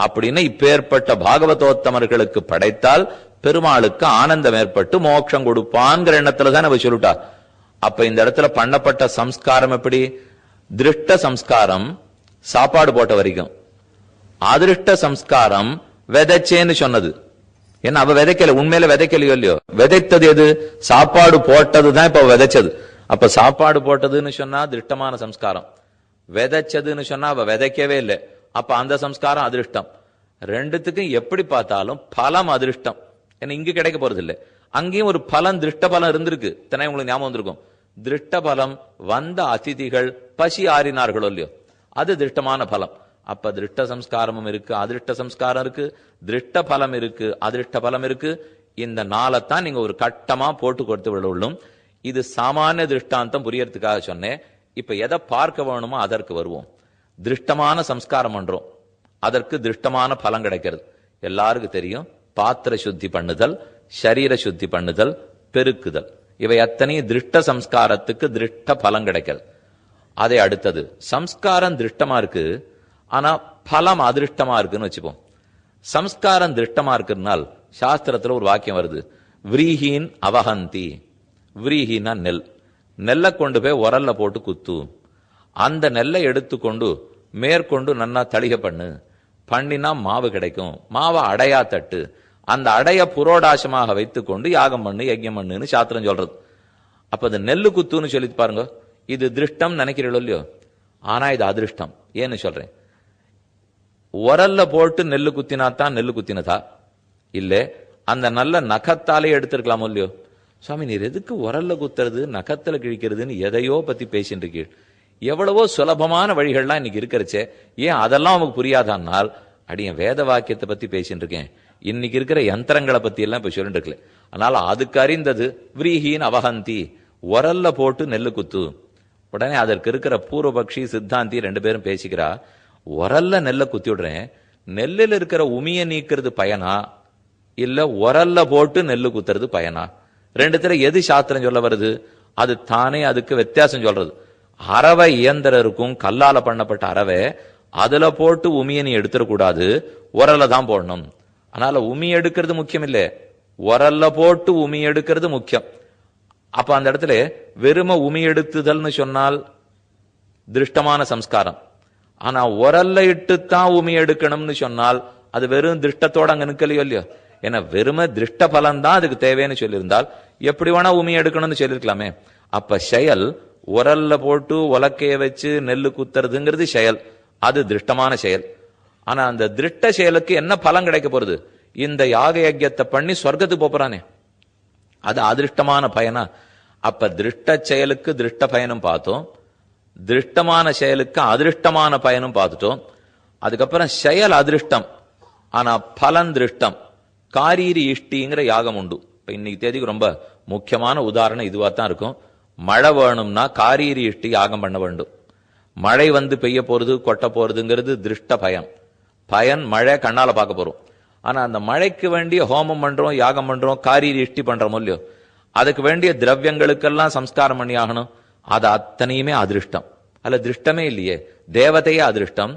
அப்படின்னு இப்பேற்பட்ட பாகவதோத்தமர்களுக்கு படைத்தால் பெருமாளுக்கு ஆனந்தம் ஏற்பட்டு மோட்சம் கொடுப்பான்ங்கிற எண்ணத்துலதான் அவ சொல்லிட்டா. அப்ப இந்த இடத்துல பண்ணப்பட்ட சம்ஸ்காரம் எப்படி? திருஷ்ட சம்ஸ்காரம் சாப்பாடு போட்ட வரைக்கும், அதிருஷ்ட சம்ஸ்காரம் விதைச்சேன்னு சொன்னது. ஏன்னா அவ விதைக்கல, உண்மையில விதைக்கலையோ இல்லையோ, விதைத்தது எது? சாப்பாடு போட்டதுதான் இப்ப விதைச்சது. அப்ப சாப்பாடு போட்டதுன்னு சொன்னா திருஷ்டமான சம்ஸ்காரம், விதைச்சதுன்னு சொன்னா அவ விதைக்கவே இல்லை. அப்ப அந்த சம்ஸ்காரம் அதிருஷ்டம். ரெண்டுத்துக்கும் எப்படி பார்த்தாலும் பலம் அதிருஷ்டம். ஏன்னா இங்க கிடைக்க போறது இல்லை, அங்கேயும் ஒரு பலன் திருஷ்ட பலம் இருந்திருக்கு. தானே உங்களுக்கு ஞாபகம் வந்திருக்கும். திருஷ்ட பலம் வந்த அதிதிகள் பசி ஆறினார்களோ இல்லையோ, அது திருஷ்டமான பலம். அப்ப திருஷ்ட சம்ஸ்காரமும் இருக்கு, அதிருஷ்ட சம்ஸ்காரம் இருக்கு, திருஷ்ட பலம் இருக்கு, அதிருஷ்ட பலம் இருக்கு. இந்த நாளைத்தான் நீங்க ஒரு கட்டமா போட்டு கொடுத்து விடவும். இது சாமானிய திருஷ்டாந்தம் புரியறதுக்காக சொன்னேன். இப்ப எதை பார்க்க வேணுமோ அதற்கு வருவோம். திருஷ்டமான சம்ஸ்காரம் பண்றோம், அதற்கு திருஷ்டமான பலம் கிடைக்கிறது. எல்லாருக்கும் தெரியும், பாத்திர சுத்தி பண்ணுதல், சரீர சுத்தி பண்ணுதல், பெருக்குதல், இவை அத்தனையும் திருஷ்ட சம்ஸ்காரத்துக்கு திருஷ்ட பலம் கிடைக்கிறது. அதை அடுத்தது சம்ஸ்காரம் திருஷ்டமா இருக்கு, ஆனா பலம் அதிருஷ்டமா இருக்குன்னு வச்சுப்போம். சம்ஸ்காரம் திருஷ்டமா இருக்குனால் சாஸ்திரத்துல ஒரு வாக்கியம் வருது, விரீஹீன் அவஹந்தி. விரீஹின்னா நெல், நெல்லை கொண்டு போய் உரல்ல போட்டு குத்து, அந்த நெல்லை எடுத்துக்கொண்டு மேற்கொண்டு நன்னா தளிகை பண்ணினா மாவு கிடைக்கும், மாவை அடையா தட்டு, அந்த அடைய புரோடாசமாக வைத்துக்கொண்டு யாகம் பண்ணு யஜ்யம் பண்ணுன்னு சாஸ்திரம் சொல்றது. அப்ப அது நெல்லு குத்துன்னு சொல்லி பாருங்க, இது திருஷ்டம் நினைக்கிறீங்களோ இல்லையோ, ஆனா இது அதிருஷ்டம். ஏன்னு சொல்றேன், உரல்ல போட்டு நெல்லு குத்தினாத்தான் நெல்லு குத்தினதா, இல்ல அந்த நல்ல நகத்தாலே எடுத்திருக்கலாமோ இல்லையோ? சுவாமி, நீர் எதுக்கு உரல்ல குத்துறது நகத்துல கிழிக்கிறதுன்னு எதையோ பத்தி பேசிட்டு இருக்கீள். எவ்வளவோ சுலபமான வழிகள்லாம் இன்னைக்கு இருக்கிறச்சே, ஏன் அதெல்லாம் அவங்களுக்கு புரியாதானால், அடியன் வேத வாக்கியத்தை பத்தி பேசிட்டு இருக்கேன், இன்னைக்கு இருக்கிற யந்திரங்களை பத்தி எல்லாம் இப்ப சொல்லிட்டு இருக்கல. அதனால அதுக்கு அறிந்தது விரீஹீன் அவஹந்தி, உரல்ல போட்டு நெல்லு குத்து. உடனே அதற்கு இருக்கிற பூர்வபக்ஷி சித்தாந்தி ரெண்டு பேரும் பேசிக்கிறா, உரல்ல நெல்லை குத்தி விடுறேன், நெல்லில் இருக்கிற உமிய நீக்கிறது பயனா இல்ல உரல்ல போட்டு நெல்லு குத்துறது பயனா? ரெண்டுத்துல எது சாஸ்திரம் சொல்ல வருது? அது தானே அதுக்கு வித்தியாசம் சொல்றது. அரவை இயந்திரம் இருக்கும், கல்லால பண்ணப்பட்ட அரவை, அதுல போட்டு உமிய நீ எடுத்துடக்கூடாது, உரல்ல தான் போடணும். அதனால உமி எடுக்கிறது முக்கியம் இல்ல, உரல்ல போட்டு உமி எடுக்கிறது முக்கியம். அப்ப அந்த இடத்துல வெறும உமி எடுத்துதல்னு சொன்னால் திருஷ்டமான சம்ஸ்காரம், ஆனா உரல்ல இட்டுத்தான் உமி எடுக்கணும்னு சொன்னால் அது வெறும் திருஷ்டத்தோட அங்க நிக்கலையோ இல்லையோ. ஏன்னா வெறும திருஷ்ட பலன் தான் அதுக்கு தேவைன்னு சொல்லியிருந்தால் எப்படி வேணா உமி எடுக்கணும்னு சொல்லிருக்கலாமே. அப்ப செயல் உரல்ல போட்டு உலக்கைய வச்சு நெல்லு குத்துறதுங்கிறது செயல், அது திருஷ்டமான செயல். ஆனா அந்த திருஷ்ட செயலுக்கு என்ன பலன் கிடைக்க போறது? இந்த யாக யஜ்யத்தை பண்ணி சொர்க்கத்துக்கு போறானே, அது அதிருஷ்டமான பயனா? அப்ப திருஷ்ட செயலுக்கு திருஷ்ட பயனும் பார்த்தோம், திருஷ்டமான செயலுக்கு அதிருஷ்டமான பயனும் பார்த்துட்டோம். அதுக்கப்புறம் செயல் அதிருஷ்டம், ஆனா பலன் திருஷ்டம். காரீரி இஷ்டிங்கிற யாகம் உண்டு. இப்ப இன்னைக்கு தேதிக்கு ரொம்ப முக்கியமான உதாரணம் இதுவா தான் இருக்கும். மழை வேணும்னா காரீரி இஷ்டி யாகம் பண்ண வேண்டும். மழை வந்து பெய்ய போறது கொட்ட போறதுங்கிறது திருஷ்ட பயன். பயன் மழை கண்ணால பார்க்க போறோம். ஆனா அந்த மழைக்கு வேண்டிய ஹோமம் பண்றோம், யாகம் பண்றோம், காரீரி இஷ்டி பண்றோமோ இல்லையோ, அதுக்கு வேண்டிய திரவியங்களுக்கெல்லாம் சம்ஸ்காரம் பண்ணி ஆகணும். அது அத்தனையுமே அதிருஷ்டம். அல்ல திருஷ்டமே இல்லையே, தேவதையே அதிருஷ்டம்,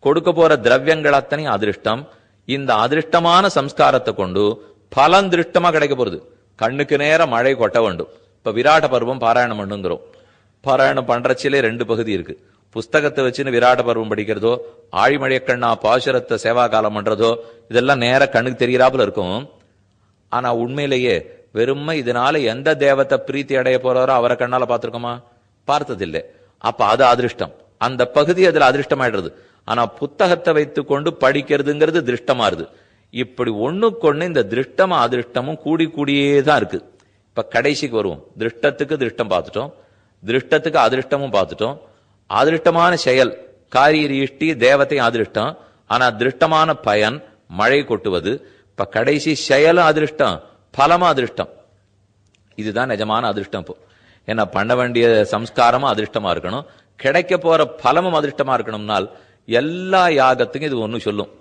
கொடுக்க போற திரவியங்கள் அத்தனையும் அதிருஷ்டம். இந்த அதிருஷ்டமான சம்ஸ்காரத்தை கொண்டு பலன் திருஷ்டமா கிடைக்க போறது. கண்ணுக்கு நேரம் மழை கொட்ட வேண்டும். இப்ப விராட்ட பருவம் பாராயணம் பண்ணுங்கிறோம். பாராயணம் பண்றச்சிலே ரெண்டு பகுதி இருக்கு. புஸ்தகத்தை வச்சுன்னு விராட்ட பருவம் படிக்கிறதோ, ஆழிமழைய கண்ணா பாசுரத்தை சேவா காலம் பண்றதோ, இதெல்லாம் நேர கண்ணுக்கு தெரியறாப்புல இருக்கும். ஆனா உண்மையிலேயே வெறுமை இதனால எந்த தேவத்தை பிரீத்தி அடைய போறாரோ அவரை கண்ணால பார்த்திருக்கோமா? பார்த்ததில்லை. அப்ப அது அதிருஷ்டம், அந்த பகுதி அதுல அதிருஷ்டமாயிடுறது. ஆனா புத்தகத்தை வைத்துக் கொண்டு படிக்கிறதுங்கிறது திருஷ்டமாறுது. இப்படி ஒண்ணுக்கொண்ணு இந்த திருஷ்டமும் அதிருஷ்டமும் கூடி கூடியே தான் இருக்கு. இப்ப கடைசிக்கு வருவோம். திருஷ்டத்துக்கு திருஷ்டம் பார்த்துட்டோம், திருஷ்டத்துக்கு அதிருஷ்டமும் பார்த்துட்டோம். அதிருஷ்டமான செயல் காரீரி இஷ்டி தேவத்தை அதிருஷ்டம், ஆனா திருஷ்டமான பயன் மழை கொட்டுவது. இப்ப கடைசி செயலும் அதிருஷ்டம், பலமும் அதிருஷ்டம். இதுதான் நிஜமான அதிருஷ்டம். இப்போ என்ன பண்ண வேண்டிய சம்ஸ்காரமும் அதிருஷ்டமா இருக்கணும், கிடைக்க போற பலமும் அதிருஷ்டமா இருக்கணும்னால் எல்லா யாகத்துக்கும் இது ஒண்ணு சொல்லும்,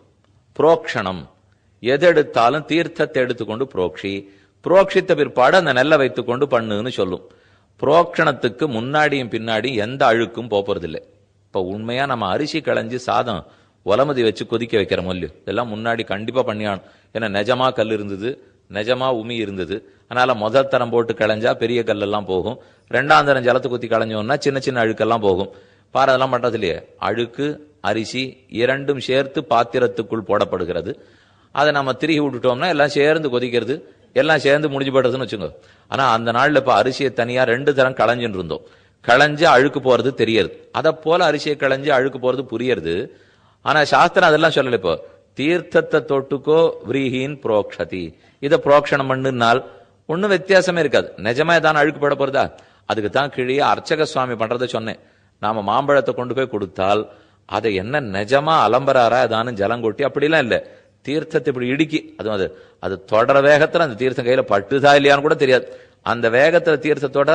புரோக்ஷணம். எது எடுத்தாலும் தீர்த்தத்தை எடுத்துக்கொண்டு புரோக்ஷி, புரோக்ஷித்த பிற்பாடு அந்த நெல்லை வைத்துக்கொண்டு பண்ணுன்னு சொல்லும். புரோக்ஷணத்துக்கு முன்னாடியும் பின்னாடியும் எந்த அழுக்கும் போறதில்லை. இப்ப உண்மையா நம்ம அரிசி களைஞ்சு சாதம் உலமதி வச்சு கொதிக்க வைக்கிற மொழியோ இதெல்லாம் முன்னாடி கண்டிப்பா பண்ணியானும். ஏன்னா நிஜமா கல் இருந்தது, நிஜமா உமி இருந்தது. அதனால முதல் தரம் போட்டு களைஞ்சா பெரிய கல்லெல்லாம் போகும், ரெண்டாம் தரம் ஜலத்தை குத்தி களைஞ்சோம்னா சின்ன சின்ன அழுக்கெல்லாம் போகும். பாரு அதெல்லாம் பண்றது இல்லையே. அழுக்கு அரிசி இரண்டும் சேர்த்து பாத்திரத்துக்குள் போடப்படுகிறது. அதை நம்ம திருகி விட்டுட்டோம்னா எல்லாம் சேர்ந்து கொதிக்கிறது, எல்லாம் சேர்ந்து முடிஞ்சு போடுறதுன்னு வச்சுங்க. ஆனா அந்த நாள்ல இப்ப அரிசியை தனியா ரெண்டு தரம் களைஞ்சுன்னு இருந்தோம். களைஞ்சு அழுக்கு போறது தெரியாது, அதை போல அரிசியை களைஞ்சு அழுக்கு போறது புரியுது. ஆனா சாஸ்திரம் அதெல்லாம் சொல்லல. இப்போ தீர்த்தத்தை தொட்டுக்கோ விரீஹீன் புரோக்ஷதி, இதை புரோக்ஷணம் பண்ணுனால் ஒன்னும் வித்தியாசமே இருக்காது. நிஜமா தான் அழுக்கு போட போறதா? அதுக்கு தான் கீழே அர்ச்சக சுவாமி பண்றதை சொன்னேன். நாம மாம்பழத்தை கொண்டு போய் கொடுத்தால் அதை என்ன நிஜமா அலம்பராரா ஏதானும் ஜலம் கொட்டி அப்படிலாம் இல்லை, தீர்த்தத்தை இப்படி இடுக்கி அது அது தொடர வேகத்துல அந்த தீர்த்தம் கையில பட்டுதா இல்லையான்னு கூட தெரியாது. அந்த வேகத்துல தீர்த்தத்தோட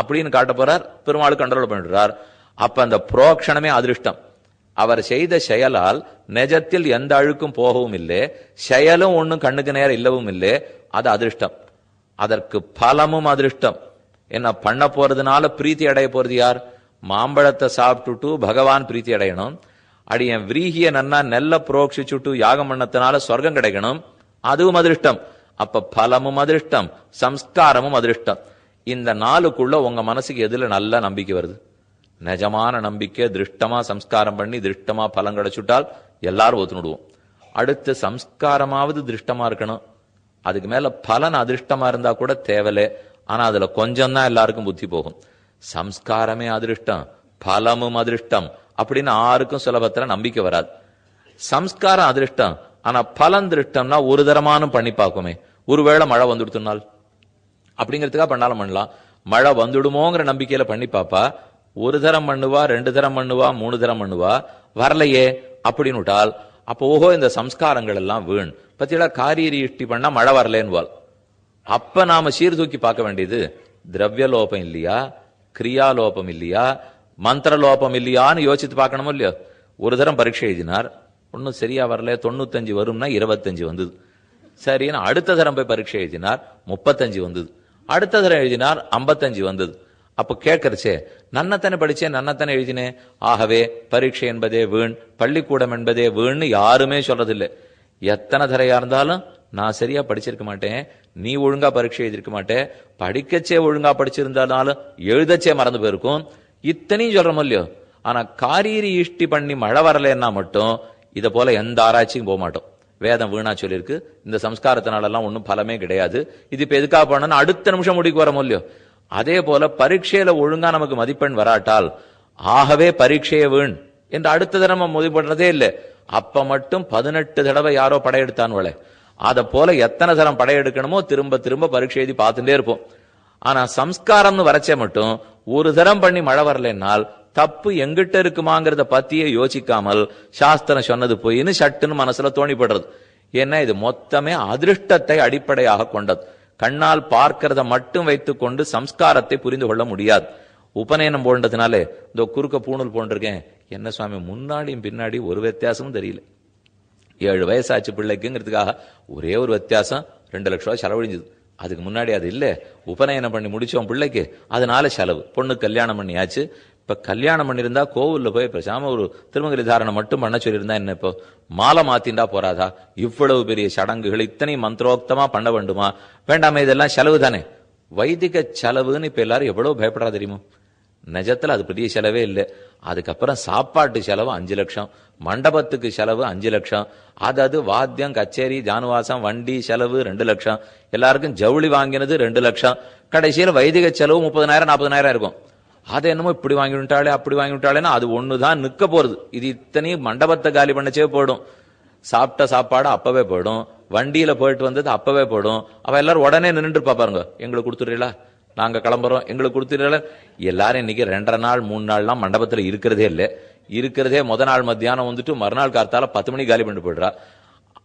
அப்படின்னு காட்ட போறார், பெருமாள் கண்ட்ரோல் பண்ணிடுறார். அப்ப அந்த புரோக்ஷணமே அதிருஷ்டம். அவர் செய்த செயலால் நிஜத்தில் எந்த அழுக்கும் போகவும் இல்லை, செயலும் ஒன்னும் கண்ணுக்கு நேரம் இல்லவும் இல்லை. அது அதிருஷ்டம். அதற்கு பலமும் அதிருஷ்டம். என்ன பண்ண போறதுனால பிரீத்தி அடைய போறது யார்? மாம்பழத்தை சாப்பிட்டுட்டு பகவான் பிரீத்தி அடையணும். அடி என் விரீகிய நன்னா நெல்ல புரோக்ஷிச்சுட்டு யாகம் பண்ணத்தினால சொர்க்கம் கிடைக்கணும். அதுவும் அதிருஷ்டம். அப்ப பலமும் அதிருஷ்டம், சம்ஸ்காரமும் அதிருஷ்டம். இந்த நாளுக்குள்ள உங்க மனசுக்கு எதுல நல்ல நம்பிக்கை வருது? நிஜமான நம்பிக்கை, திருஷ்டமா சம்ஸ்காரம் பண்ணி திருஷ்டமா பலம் கிடைச்சுட்டால் எல்லாரும் ஒத்துணுடுவோம். அடுத்து சம்ஸ்காரமாவது திருஷ்டமா இருக்கணும். அதுக்கு மேல பலன் அதிருஷ்டமா இருந்தா கூட தேவலே. ஆனா அதுல கொஞ்சம் தான் எல்லாருக்கும் புத்தி போகும். சம்ஸ்காரமே அதிருஷ்டம், பலமும் அதிருஷ்டம் அப்படின்னு யாருக்கும் சுலபத்துல நம்பிக்கை வராது. சம்ஸ்காரம் அதிருஷ்டம், ஆனா பலன் திருஷ்டம்னா ஒரு தரமானும் பண்ணி பார்க்குமே. ஒருவேளை மழை வந்துடுத்துனால் அப்படிங்கிறதுக்காக பண்ணாலும் பண்ணலாம். மழை வந்துடுமோங்கிற நம்பிக்கையில பண்ணி பாப்பா. ஒரு தரம் பண்ணுவா, 2 தரம் பண்ணுவா, 3 தரம் பண்ணுவா, வரலையே அப்படின்னு விட்டால் அப்போ ஓஹோ இந்த சம்ஸ்காரங்கள் எல்லாம் வீண். பத்தியெல்லாம் காரியரி இஷ்டி பண்ணா மழை வரலேன்னுவாள். அப்ப நாம சீர்தூக்கி பார்க்க வேண்டியது திரவியலோபம் இல்லையா, கிரியாலோபம் இல்லையா, மந்திரலோபம் இல்லையான்னு யோசித்து பார்க்கணுமோ இல்லையோ. ஒரு தரம் பரீட்சை எழுதினார், ஒன்னும் சரியா வரல, 95 வரும்னா 25 வந்தது. சரின்னு அடுத்த தரம் போய் பரீட்சை எழுதினார், 35 வந்தது. அடுத்த தரம் எழுதினார், 55 வந்தது. அப்ப கேட்கறச்சே நன்னத்தனை படிச்சேன், நன்னத்தனை எழுதினேன், ஆகவே பரீட்சை என்பதே வீண், பள்ளிக்கூடம் என்பதே வீண்னு யாருமே சொல்றதில்லை. எத்தனை தரையா இருந்தாலும் நான் சரியா படிச்சிருக்க மாட்டேன், நீ ஒழுங்கா பரீட்சை எழுதிருக்க மாட்டேன், படிக்கச்சே ஒழுங்கா படிச்சிருந்தாலும் எழுதச்சே மறந்து போயிருக்கும், இத்தனையும் சொல்றோம் இல்லையோ. ஆனா காரியரி இஷ்டி பண்ணி மழை வரலன்னா மட்டும் இதை போல எந்த ஆராய்ச்சியும் போக மாட்டோம். வேதம் வீணா சொல்லியிருக்கு, இந்த சம்ஸ்காரத்தினால எல்லாம் ஒன்னும் பலமே கிடையாது, இது இப்ப எதுக்காக பண்ணணும் அடுத்த நிமிஷம் முடிக்கு வரோம் இல்லையோ. அதே போல பரீட்சையில ஒழுங்கா நமக்கு மதிப்பெண் வராட்டால் ஆகவே பரீட்சையை வீண் என்று அடுத்த தடவை மதிப்படுறதே இல்லை. அப்ப மட்டும் 18 தடவை யாரோ படையெடுத்தான்வளே, அத போல எத்தனை தரம் படையெடுக்கணுமோ திரும்ப திரும்ப பரீட்சை எழுதி பார்த்துட்டே இருப்போம். ஆனா சம்ஸ்காரம்னு வரச்சே மட்டும் ஒரு தரம் பண்ணி மழை வரலைன்னால் தப்பு எங்கிட்ட இருக்குமாங்கிறத பத்தியே யோசிக்காமல் சாஸ்திரம் சொன்னது போயின்னு சட்டுன்னு மனசுல தோணிப்படுறது. ஏன்னா இது மொத்தமே அதிருஷ்டத்தை அடிப்படையாக கொண்டது. கண்ணால் பார்க்கிறத மட்டும் வைத்துக் கொண்டு சம்ஸ்காரத்தை புரிந்து கொள்ள முடியாது. உபநயனம் போன்றதுனாலே இந்த குறுக்க பூணூல் போன்றிருக்கேன், என்ன சுவாமி முன்னாடியும் பின்னாடி ஒரு வித்தியாசமும் தெரியல. 7 வயசாச்சு பிள்ளைக்குங்கிறதுக்காக ஒரே ஒரு வித்தியாசம், 2 லட்சம் ரூபாய் செலவழிஞ்சது. அதுக்கு முன்னாடி அது இல்ல, உபநயனம் பண்ணி முடிச்சோம் பிள்ளைக்கு, அதனால செலவு. பொண்ணு கல்யாணம் பண்ணியாச்சு. இப்ப கல்யாணம் பண்ணிருந்தா கோவில்ல போய் பேசாம ஒரு திருமங்கலி தாரணம் மட்டும் பண்ண சொல்லியிருந்தா என்ன, இப்போ மாலை மாத்திண்டா போறாதா? இவ்வளவு பெரிய சடங்குகள் இத்தனை மந்திரோக்தமா பண்ண வேண்டுமா? வேண்டாமே, இதெல்லாம் செலவு தானே. வைதிக செலவுன்னு இப்ப எல்லாரும் எவ்வளவு பயப்படா தெரியுமோ. நிஜத்துல அது பெரிய செலவே இல்லை. அதுக்கப்புறம் சாப்பாட்டு செலவு 5 லட்சம், மண்டபத்துக்கு செலவு 5 லட்சம், அது வாத்தியம் கச்சேரி ஜானுவாசம் வண்டி செலவு 2 லட்சம், எல்லாருக்கும் ஜவுளி வாங்கினது 2 லட்சம், கடைசியில வைதிக செலவு 30,000 40,000 இருக்கும். அதை என்னமோ இப்படி வாங்கிவிட்டாலே அப்படி வாங்கிவிட்டாலேன்னா அது ஒண்ணுதான் நிக்க போறது. இது இத்தனையும் மண்டபத்தை காலி பண்ணச்சே போயிடும், சாப்பிட்ட சாப்பாடு அப்பவே போயிடும், வண்டியில போயிட்டு வந்தது அப்பவே போயிடும். அவ எல்லாரும் உடனே நின்று பாப்பாருங்க, எங்களுக்கு கொடுத்துறீங்களா, நாங்க கிளம்புறோம், எங்களுக்கு கொடுத்துறீங்களா. எல்லாரும் இன்னைக்கு 2.5 நாள் 3 நாள்லாம் மண்டபத்துல இருக்கிறதே இல்லை. இருக்கிறதே முத நாள் மத்தியானம் வந்துட்டு மறுநாள் காத்தால 10 மணிக்கு காலி பண்ணிட்டு போயிடுறா.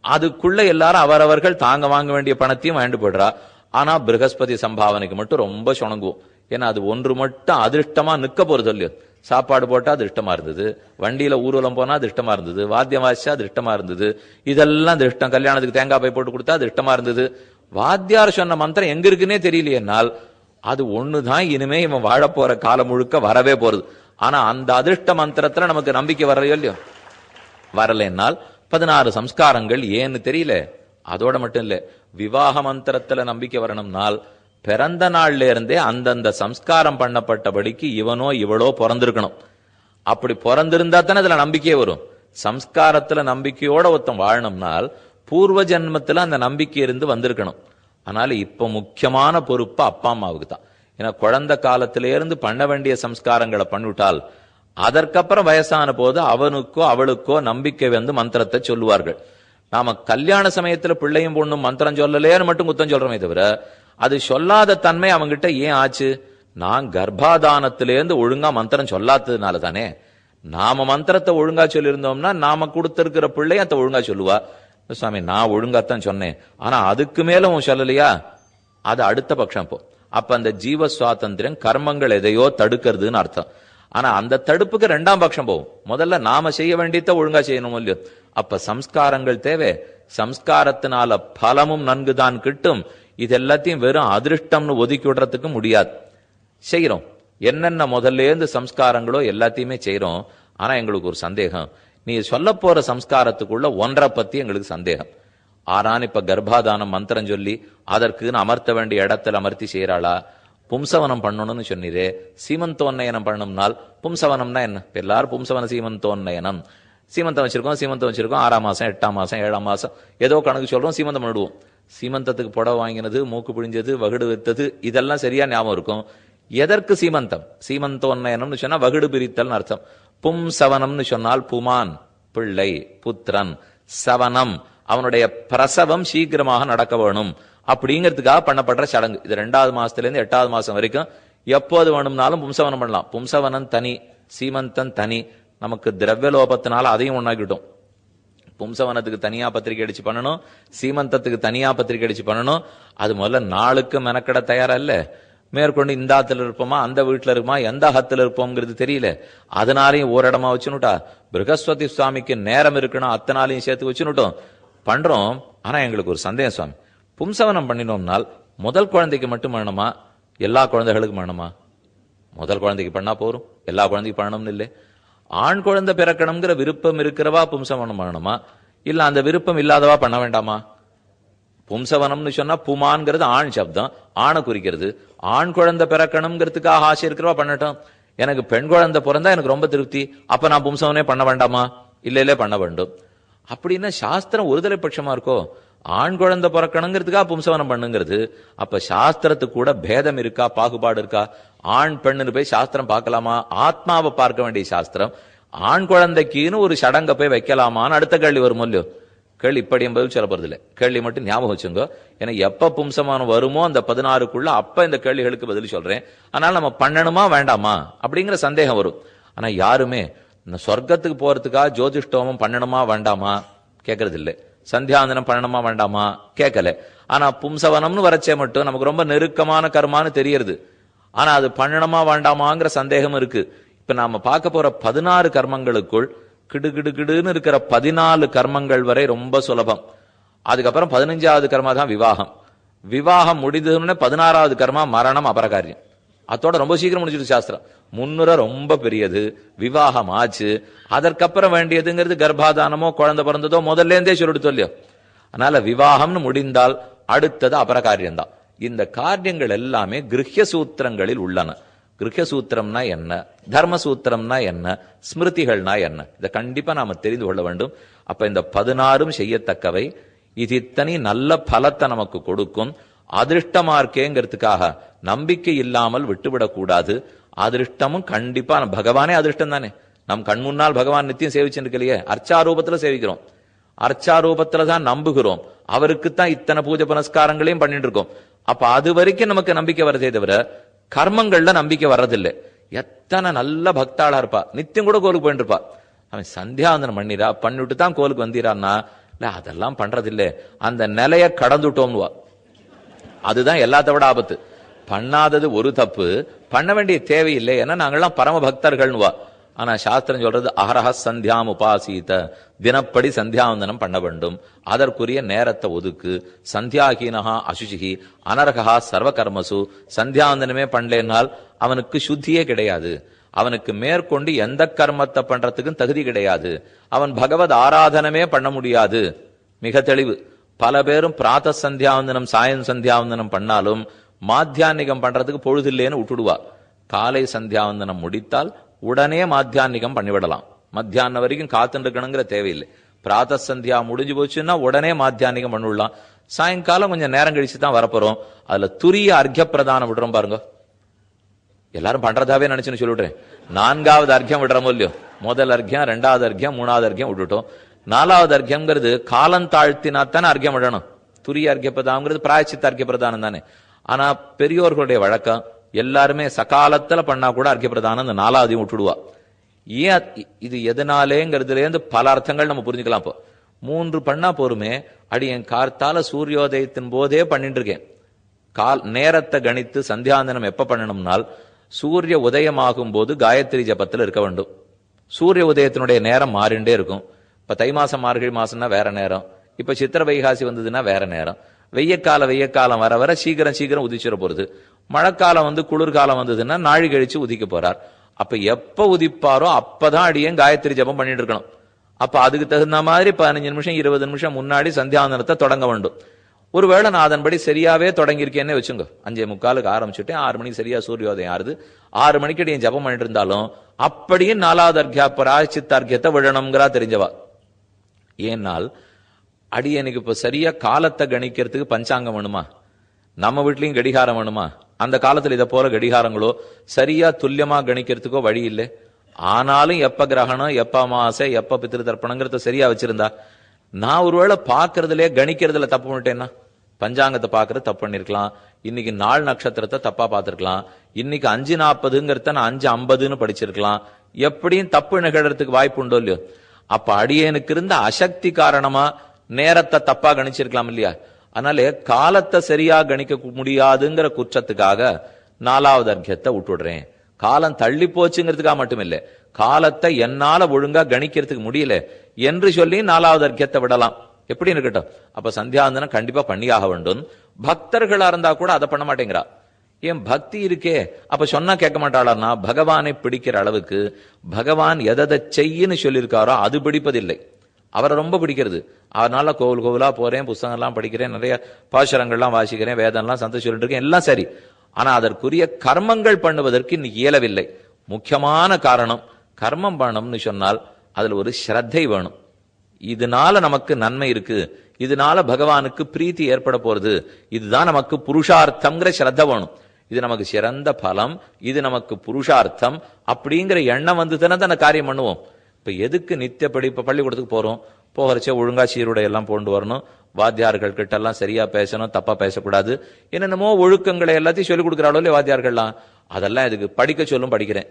அதுக்குள்ள எல்லாரும் அவரவர்கள் தாங்க வாங்க வேண்டிய பணத்தையும் வாங்கிட்டு போயிடுறா. ஆனா பிரகஸ்பதி சம்பாவனைக்கு மட்டும் ரொம்ப சுணங்குவோம். ஏன்னா அது ஒன்று மட்டும் அதிருஷ்டமா நிக்க போறது இல்லையோ. சாப்பாடு போட்டா அதிருஷ்டமா இருந்தது, வண்டியில ஊர்வலம் போனா அதிருஷ்டமா இருந்தது, வாத்தியம் வாசிச்சா அதிருஷ்டமா இருந்தது, இதெல்லாம் அதிருஷ்டம். கல்யாணத்துக்கு தேங்காய் பை போட்டு கொடுத்தா அதிருஷ்டமா இருந்தது. வாத்தியார் சொன்ன மந்திரம் எங்க இருக்குன்னே தெரியலையென்னால் அது ஒண்ணுதான் இனிமே இவன் வாழ போற காலம் முழுக்க வரவே போறது. ஆனா அந்த அதிருஷ்ட மந்திரத்துல நமக்கு நம்பிக்கை வரலையோ இல்லையோ. வரலைன்னால் 16 சம்ஸ்காரங்கள் ஏன்னு தெரியல. அதோட மட்டும் இல்ல, விவாக மந்திரத்துல நம்பிக்கை வரணும்னால் பிறந்த நாள்ல இருந்தே அந்தந்த சம்ஸ்காரம் பண்ணப்பட்டபடிக்கு இவனோ இவளோ பிறந்திருக்கணும். அப்படி பிறந்திருந்தா தானே அதுல நம்பிக்கையே வரும். சம்ஸ்காரத்துல நம்பிக்கையோட ஒருத்தன் வாழணும்னால் பூர்வ ஜென்மத்துல அந்த நம்பிக்கை இருந்து வந்திருக்கணும். அதனால இப்ப முக்கியமான பொறுப்பு அப்பா அம்மாவுக்கு தான். ஏன்னா குழந்தை காலத்தில இருந்து பண்ண வேண்டிய சம்ஸ்காரங்களை பண்ணிவிட்டால் அதற்கப்புறம் வயசான போது அவனுக்கோ அவளுக்கோ நம்பிக்கை வந்து மந்திரத்தை சொல்லுவார்கள். நாம கல்யாண சமயத்துல பிள்ளையும் பொண்ணும் மந்திரம் சொல்லலேன்னு மட்டும் குத்தம் சொல்றோமே தவிர அது சொல்லாத தன்மை அவங்கிட்ட ஏன் ஆச்சு? நான் கர்ப்பாதானத்திலேருந்து ஒழுங்கா மந்திரம் சொல்லாததுனால தானே. நாம மந்திரத்தை ஒழுங்கா சொல்லியிருந்தோம்னா நாம கொடுத்திருக்கிற பிள்ளைய அதை ஒழுங்கா சொல்லுவா. சுவாமி நான் ஒழுங்காத்தான் சொன்னேன், ஆனா அதுக்கு மேல உன் சொல்லலையா, அது அடுத்த பட்சம். இப்போ அப்ப அந்த ஜீவ சுவாதந்திரம் கர்மங்கள் எதையோ தடுக்கிறதுன்னு அர்த்தம். ஆனா அந்த தடுப்புக்கு ரெண்டாம் பட்சம் போகும். முதல்ல நாம செய்ய வேண்டியத ஒழுங்கா செய்யணும் இல்லையோ. அப்ப சம்ஸ்காரங்கள் தேவை. சம்ஸ்காரத்தினால பலமும் நன்குதான் கிட்டும். இது எல்லாத்தையும் வெறும் அதிருஷ்டம்னு ஒதுக்கி விடுறதுக்கு முடியாது. செய்யறோம், என்னென்ன முதல்ல இருந்து சம்ஸ்காரங்களோ எல்லாத்தையுமே செய்யறோம். ஆனா எங்களுக்கு ஒரு சந்தேகம், நீ சொல்ல போற சம்ஸ்காரத்துக்குள்ள ஒன்றை பத்தி எங்களுக்கு சந்தேகம். ஆறான் இப்ப கர்ப்பாதானம் மந்திரம் சொல்லி அதற்குன்னு அமர்த்த வேண்டிய இடத்துல அமர்த்தி செய்யறாளா? பும்சவனம் பண்ணணும்னு சொன்னீரே, சீமந்தோன்னயனம் பண்ணணும்னால் பும்சவனம்னா என்ன? எல்லாரும் பும்சவன சீமந்தோன்னயனம், சீமந்தம் வச்சிருக்கோம் 6ஆம் மாசம் 8ஆம் மாசம் 7ஆம் மாசம் ஏதோ கணக்கு சொல்றோம், சீமந்தம் பண்ணிடுவோம். சீமந்தத்துக்கு புடவை வாங்கினது, மூக்கு பிழிஞ்சது, வகுடு வைத்தது, இதெல்லாம் சரியா ஞாபகம் இருக்கும். எதற்கு சீமந்தம்? சீமந்தோன்னயனம்னு சொன்னா வகுடு பிரித்தல் அர்த்தம். பும்சவனம்னு சொன்னால் புமான் பிள்ளை புத்திரன், சவனம் அவனுடைய பிரசவம் சீக்கிரமாக நடக்க வேணும் அப்படிங்கிறதுக்காக பண்ணப்படுற சடங்கு. இது 2வது மாசத்துல இருந்து 8வது மாசம் வரைக்கும் எப்போது வேணும்னாலும் பும்சவனம் பண்ணலாம். பும்சவனம் தனி, சீமந்தம் தனி. நமக்கு திரவியலோபத்தினால அதையும் ஒன்னாக்கிட்டோம். பும்சவனத்துக்கு தனியா பத்திரிகை அடிச்சு பண்ணணும், சீமந்தத்துக்கு தனியா பத்திரிகை அடிச்சு பண்ணணும். அது முதல்ல நாளுக்கு மெனக்கட தயாரா இல்ல. மேற்கொண்டு இந்த ஆத்துல இருப்போமா அந்த வீட்டுல இருப்போமா எந்த ஹத்துல இருப்போம்ங்கிறது தெரியல. அதனாலையும் ஓரிடமா வச்சுனுட்டா. பிரகஸ்பதி சுவாமிக்கு நேரம் இருக்கணும், அத்தனாலையும் சேர்த்து வச்சுனுட்டோம் பண்றோம். ஆனா எங்களுக்கு ஒரு சந்தேகம் சுவாமி, பும்சவனம் பண்ணினோம்னால் முதல் குழந்தைக்கு மட்டும் பண்ணணுமா, எல்லா குழந்தைகளுக்கும் பண்ணணுமா? முதல் குழந்தைக்கு பண்ணா போறோம், எல்லா குழந்தைக்கும் பண்ணணும்னு இல்லை. ஆண் குழந்தை பிறக்கணுங்கிற விருப்பம் இருக்கிறவா பும்சவனம் பண்ணணுமா, இல்ல அந்த விருப்பம் இல்லாதவா பண்ண வேண்டாமா? பும்சவனம்னு சொன்னா புமான்ங்கிறது ஆண் சப்தம், ஆணை குறிக்கிறது. ஆண் குழந்தை பிறக்கணுங்கிறதுக்காக ஆசை இருக்கிறவா பண்ணட்டும். எனக்கு பெண் குழந்தை பிறந்தா எனக்கு ரொம்ப திருப்தி, அப்ப நான் பும்சவனே பண்ண வேண்டாமா? இல்ல பண்ண வேண்டும். அப்படின்னா சாஸ்திரம் ஒருதலை பட்சமா இருக்கோ? ஆண் குழந்தை பிறக்கணுங்கிறதுக்காக பும்சவனம் பண்ணுங்கிறது. அப்ப சாஸ்திரத்துக்கு கூட பேதம் இருக்கா, பாகுபாடு இருக்கா? ஆண் பெண்ணுன்னு போய் சாஸ்திரம் பார்க்கலாமா? ஆத்மாவை பார்க்க வேண்டிய சாஸ்திரம் ஆண் குழந்தைக்குன்னு ஒரு சடங்கை போய் வைக்கலாமான்னு அடுத்த கேள்வி வரும் இல்லையோ. கேள்வி இப்படி என்பது சொல்ல போறது இல்லை, கேள்வி மட்டும் ஞாபகம் வச்சுங்க. ஏன்னா எப்ப பும்சமானம் வருமோ அந்த 16க்குள்ள அப்ப இந்த கேள்விகளுக்கு பதில் சொல்றேன். அதனால நம்ம பண்ணணுமா வேண்டாமா அப்படிங்கிற சந்தேகம் வரும். ஆனா யாருமே சொர்க்கத்துக்கு போறதுக்காக ஜோதிஷ்டோமம் பண்ணணுமா வேண்டாமா கேட்கறது இல்லை, சந்தியாவந்தனம் பண்ணணுமா வேண்டாமா கேட்கல. ஆனா பும்சவனம்னு வரச்சே மட்டும் நமக்கு ரொம்ப நெருக்கமான கர்மான்னு தெரியறது. ஆனா அது பண்ணணுமா வேண்டாமாங்கிற சந்தேகம் இருக்கு. இப்ப நாம பார்க்க போற 16 கர்மங்களுக்குள் கிடுகிடுகிடுன்னு இருக்கிற 14 கர்மங்கள் வரை ரொம்ப சுலபம். அதுக்கப்புறம் 15வது கர்மா தான் விவாகம். விவாகம் முடிந்ததுன்னு 16வது கர்மா மரணம் அபரகாரியம். அதோட ரொம்ப சீக்கிரம் முடிச்சிட்டு சாஸ்திரம். முன்னுரை ரொம்ப பெரியது, விவாகம் ஆச்சு. அதற்கப்புறம் வேண்டியதுங்கிறது கர்ப்பாதானமோ குழந்தை பிறந்ததோ முதல்ல இருந்தே சொல்லிட்டு இல்லையோ. அதனால விவாகம்னு முடிந்தால் அடுத்தது அபரகாரியம்தான். இந்த காரியங்கள் எல்லாமே கிருஹ்ய சூத்திரங்களில் உள்ளன. கிருஹ்ய சூத்திரம்னா என்ன, தர்ம சூத்திரம்னா என்ன, ஸ்மிருதிகள்னா என்ன, இதை கண்டிப்பா நாம தெரிந்து கொள்ள வேண்டும். அப்ப இந்த 16 செய்யத்தக்கவை. இது இத்தனை நல்ல பலத்தை நமக்கு கொடுக்கும். அதிருஷ்டமா இருக்கேங்கிறதுக்காக நம்பிக்கை இல்லாமல் விட்டுவிடக் கூடாது. அதிருஷ்டமும் கண்டிப்பா பகவானே அதிருஷ்டம் தானே. நம் கண் முன்னால் பகவான் நித்தியம் சேவிச்சுருக்கலையே, அர்ச்சாரூபத்துல சேவிக்கிறோம், அர்ச்சாரூபத்துல தான் நம்புகிறோம். அவருக்குத்தான் இத்தனை பூஜை புனஸ்காரங்களையும் பண்ணிட்டு இருக்கோம். அப்ப அது வரைக்கும் நமக்கு நம்பிக்கை வரதே தவிர கர்மங்கள்ல நம்பிக்கை வர்றதில்லை. எத்தனை நல்ல பக்தாளா இருப்பா, நித்தியம் கூட கோலுக்கு போயிட்டு இருப்பா. அவன் சந்தியாவந்தனம் பண்ணிரா பண்ணிவிட்டு தான் கோலுக்கு வந்திரான்னா, இல்ல அதெல்லாம் பண்றதில்லை, அந்த நிலைய கடந்துட்டோம்னுவா. அதுதான் எல்லாத்த விட ஆபத்து. பண்ணாதது ஒரு தப்பு, பண்ண வேண்டிய தேவையில்லை, ஏன்னா நாங்கள்லாம் பரம பக்தர்கள்னுவா. ஆனா சாஸ்திரம் சொல்றது அஹரஹ சந்தியாம் உபாசீத, தினப்படி சந்தியாவந்தனம் பண்ண வேண்டும். அதற்குரிய நேரத்தை ஒதுக்கு. சந்தியாஹீனஹா அசுச்சிஹி அனர்ஹா சர்வ கர்மசு. சந்தியாவந்தனமே பண்ணலேனால் அவனுக்கு சுத்தியே கிடையாது. அவனுக்கு மேற்கொண்டு எந்த கர்மத்தை பண்றதுக்கும் தகுதி கிடையாது. அவன் பகவத் ஆராதனமே பண்ண முடியாது. மிக தெளிவு. பல பேரும் பிராத்த சந்தியாவந்தனம் சாயம் சந்தியாவந்தனம் பண்ணாலும் மாத்தியானிகம் பண்றதுக்கு பொழுதில்லைன்னு விட்டுடுவா. காலை சந்தியாவந்தனம் முடித்தால் உடனே மாத்தியானிகம் பண்ணிவிடலாம். மத்தியானம் வரைக்கும் காத்துட்டு இருக்கணுங்கிற தேவையில்லை. பிராத்த சந்தியா முடிஞ்சு போச்சுன்னா உடனே மாத்தியானிகம் பண்ணிவிடலாம். சாயங்காலம் கொஞ்சம் நேரம் கழிச்சு தான் வரப்போறோம். அதுல துரிய அர்க்ய பிரதானம் விடுறோம் பாருங்க. எல்லாரும் பண்றதாவே நினைச்சுன்னு சொல்லிவிடுறேன். 4வது அர்க்யம் விடுறோமோ இல்லையோ. முதல் அர்க்யம், 2வது அர்க்யம், 3வது அர்க்யம் விட்டுட்டோம். 4வது அர்க்யம்ங்கிறது காலந்தாழ்த்தினாத்தானே அர்க்யம் விடணும். துரிய அர்க்ய பிரதானம்ங்கிறது பிராயச்சித்த அர்க்ய பிரதானம் தானே. ஆனா பெரியோர்களுடைய வழக்கம் எல்லாருமே சகாலத்துல பண்ணா கூட அர்க்ய பிரதானம் இந்த 4வதையும் விட்டுடுவா. ஏன் இது எதனாலேங்கிறதுல இருந்து பல அர்த்தங்கள் நம்ம புரிஞ்சுக்கலாம். இப்போ 3 பண்ணா போருமே, அடி என் கார்த்தால சூரியோதயத்தின் போதே பண்ணிட்டு இருக்கேன். நேரத்தை கணித்து சந்தியாந்தனம் எப்ப பண்ணணும்னால் சூரிய உதயமாகும் போது காயத்ரி ஜபத்தில் இருக்க வேண்டும். சூரிய உதயத்தினுடைய நேரம் மாறிண்டே இருக்கும். இப்ப தை மாசம் மார்கழி மாசம்னா வேற நேரம், இப்ப சித்திர வைகாசி வந்ததுன்னா வேற நேரம். வெய்யக்காலம் வர வர சீக்கிரம் உதிச்சிட போறது. மழைக்காலம் குளிர்காலம் வந்ததுன்னா நாழி கழிச்சு உதிக்க போறார். அப்ப எப்ப உதிப்பாரோ அப்பதான் அடியேன் காயத்ரி ஜபம் பண்ணிட்டு இருக்கணும். அப்ப அதுக்கு தகுந்த மாதிரி 15 நிமிஷம் 20 நிமிஷம் முன்னாடி சந்தியாவந்தனத்தை தொடங்க வேண்டும். ஒருவேளை நான் அதன்படி சரியாவே தொடங்கியிருக்கேன்னு வச்சுங்க, 5:45 ஆரம்பிச்சுட்டேன், 6 மணிக்கு சரியா சூரியோதயம் ஆறுது, 6 மணிக்கு அடியேன் ஜபம் பண்ணிட்டு இருந்தாலும் அப்படியே 4வது அர்க்கியா பிராயச்சித்தார்க்கியத்தை விழணுங்கிறா தெரிஞ்சவா. ஏன்னால் அடியனுக்கு இப்ப சரியா காலத்தை கணிக்கிறதுக்கு பஞ்சாங்கம் வேணுமா, நம்ம வீட்லயும் கடிகாரம் வேணுமா? அந்த காலத்துல இதை போல கடிகாரங்களோ சரியா துல்லியமா கணிக்கிறதுக்கோ வழி இல்லை. ஆனாலும் எப்ப கிரகணம், எப்ப அமாவாசை, எப்ப பித்திரு தர்ப்பணங்கிறத சரியா வச்சிருந்தா, நான் ஒருவேளை பாக்குறதுல கணிக்கிறதுல தப்பு பண்ணிட்டேன்னா, பஞ்சாங்கத்தை பாக்குறது தப்பு பண்ணிருக்கலாம், இன்னைக்கு நாள் நட்சத்திரத்தை தப்பா பார்த்திருக்கலாம், இன்னைக்கு 5:40ங்கிறத நான் 5:50ன்னு படிச்சிருக்கலாம், எப்படியும் தப்பு நிகழறதுக்கு வாய்ப்பு உண்டோ இல்லையோ. அப்ப அடியனுக்கு இருந்த அசக்தி காரணமா நேரத்தை தப்பா கணிச்சிருக்கலாம் இல்லையா. அதனால காலத்தை சரியா கணிக்க முடியாதுங்கிற குற்றத்துக்காக 4வது அர்க்கியத்தை விட்டுடுறேன். காலம் தள்ளி போச்சுங்கிறதுக்காக மட்டும் இல்லை, காலத்தை என்னால ஒழுங்கா கணிக்கிறதுக்கு முடியல என்று சொல்லி 4வது அர்க்கியத்தை விடலாம். எப்படி இருக்கட்டும். அப்ப சந்தியாவந்தனம் கண்டிப்பா பண்ணியாக வேண்டும். பக்தர்களா இருந்தா கூட அதை பண்ண மாட்டேங்கிறா. ஏன் பக்தி இருக்கே, அப்ப சொன்னா கேட்க மாட்டாளா? பகவானை பிடிக்கிற அளவுக்கு பகவான் எதை செய்யின்னு சொல்லியிருக்காரோ அது பிடிப்பதில்லை. அவரை ரொம்ப பிடிக்கிறது. அதனால கோவிலா போறேன், புஸ்தகம்லாம் படிக்கிறேன், நிறைய பாசுரங்கள்லாம் வாசிக்கிறேன், வேதம்லாம் சந்தோஷம் சொல்லிட்டு இருக்கேன், எல்லாம் சரி. ஆனா அதற்குரிய கர்மங்கள் பண்ணுவதற்கு இன்னைக்கு இயலவில்லை. முக்கியமான காரணம், கர்மம் பண்ணணும்னு சொன்னால் அதுல ஒரு ஸ்ரத்தை வேணும். இதனால நமக்கு நன்மை இருக்கு, இதனால பகவானுக்கு பிரீத்தி ஏற்பட போறது, இதுதான் நமக்கு புருஷார்த்தம்ங்கிற ஸ்ரத்த வேணும். இது நமக்கு சிறந்த பலம், இது நமக்கு புருஷார்த்தம் அப்படிங்கிற எண்ணம் வந்துதானே அந்த காரியம் பண்ணுவோம். இப்ப எதுக்கு நித்தியப்படி இப்ப பள்ளிக்கூடத்துக்கு போறோம், போகிறச்சே ஒழுங்கா சீருடை எல்லாம் போண்டு வரணும், வாத்தியார்கள் கிட்ட எல்லாம் சரியா பேசணும், தப்பா பேசக்கூடாது, என்னென்னமோ ஒழுக்கங்களை எல்லாத்தையும் சொல்லிக் கொடுக்குறாளோ இல்லையா வாத்தியார்கள்லாம். அதெல்லாம் இதுக்கு படிக்க சொல்லும், படிக்கிறேன்.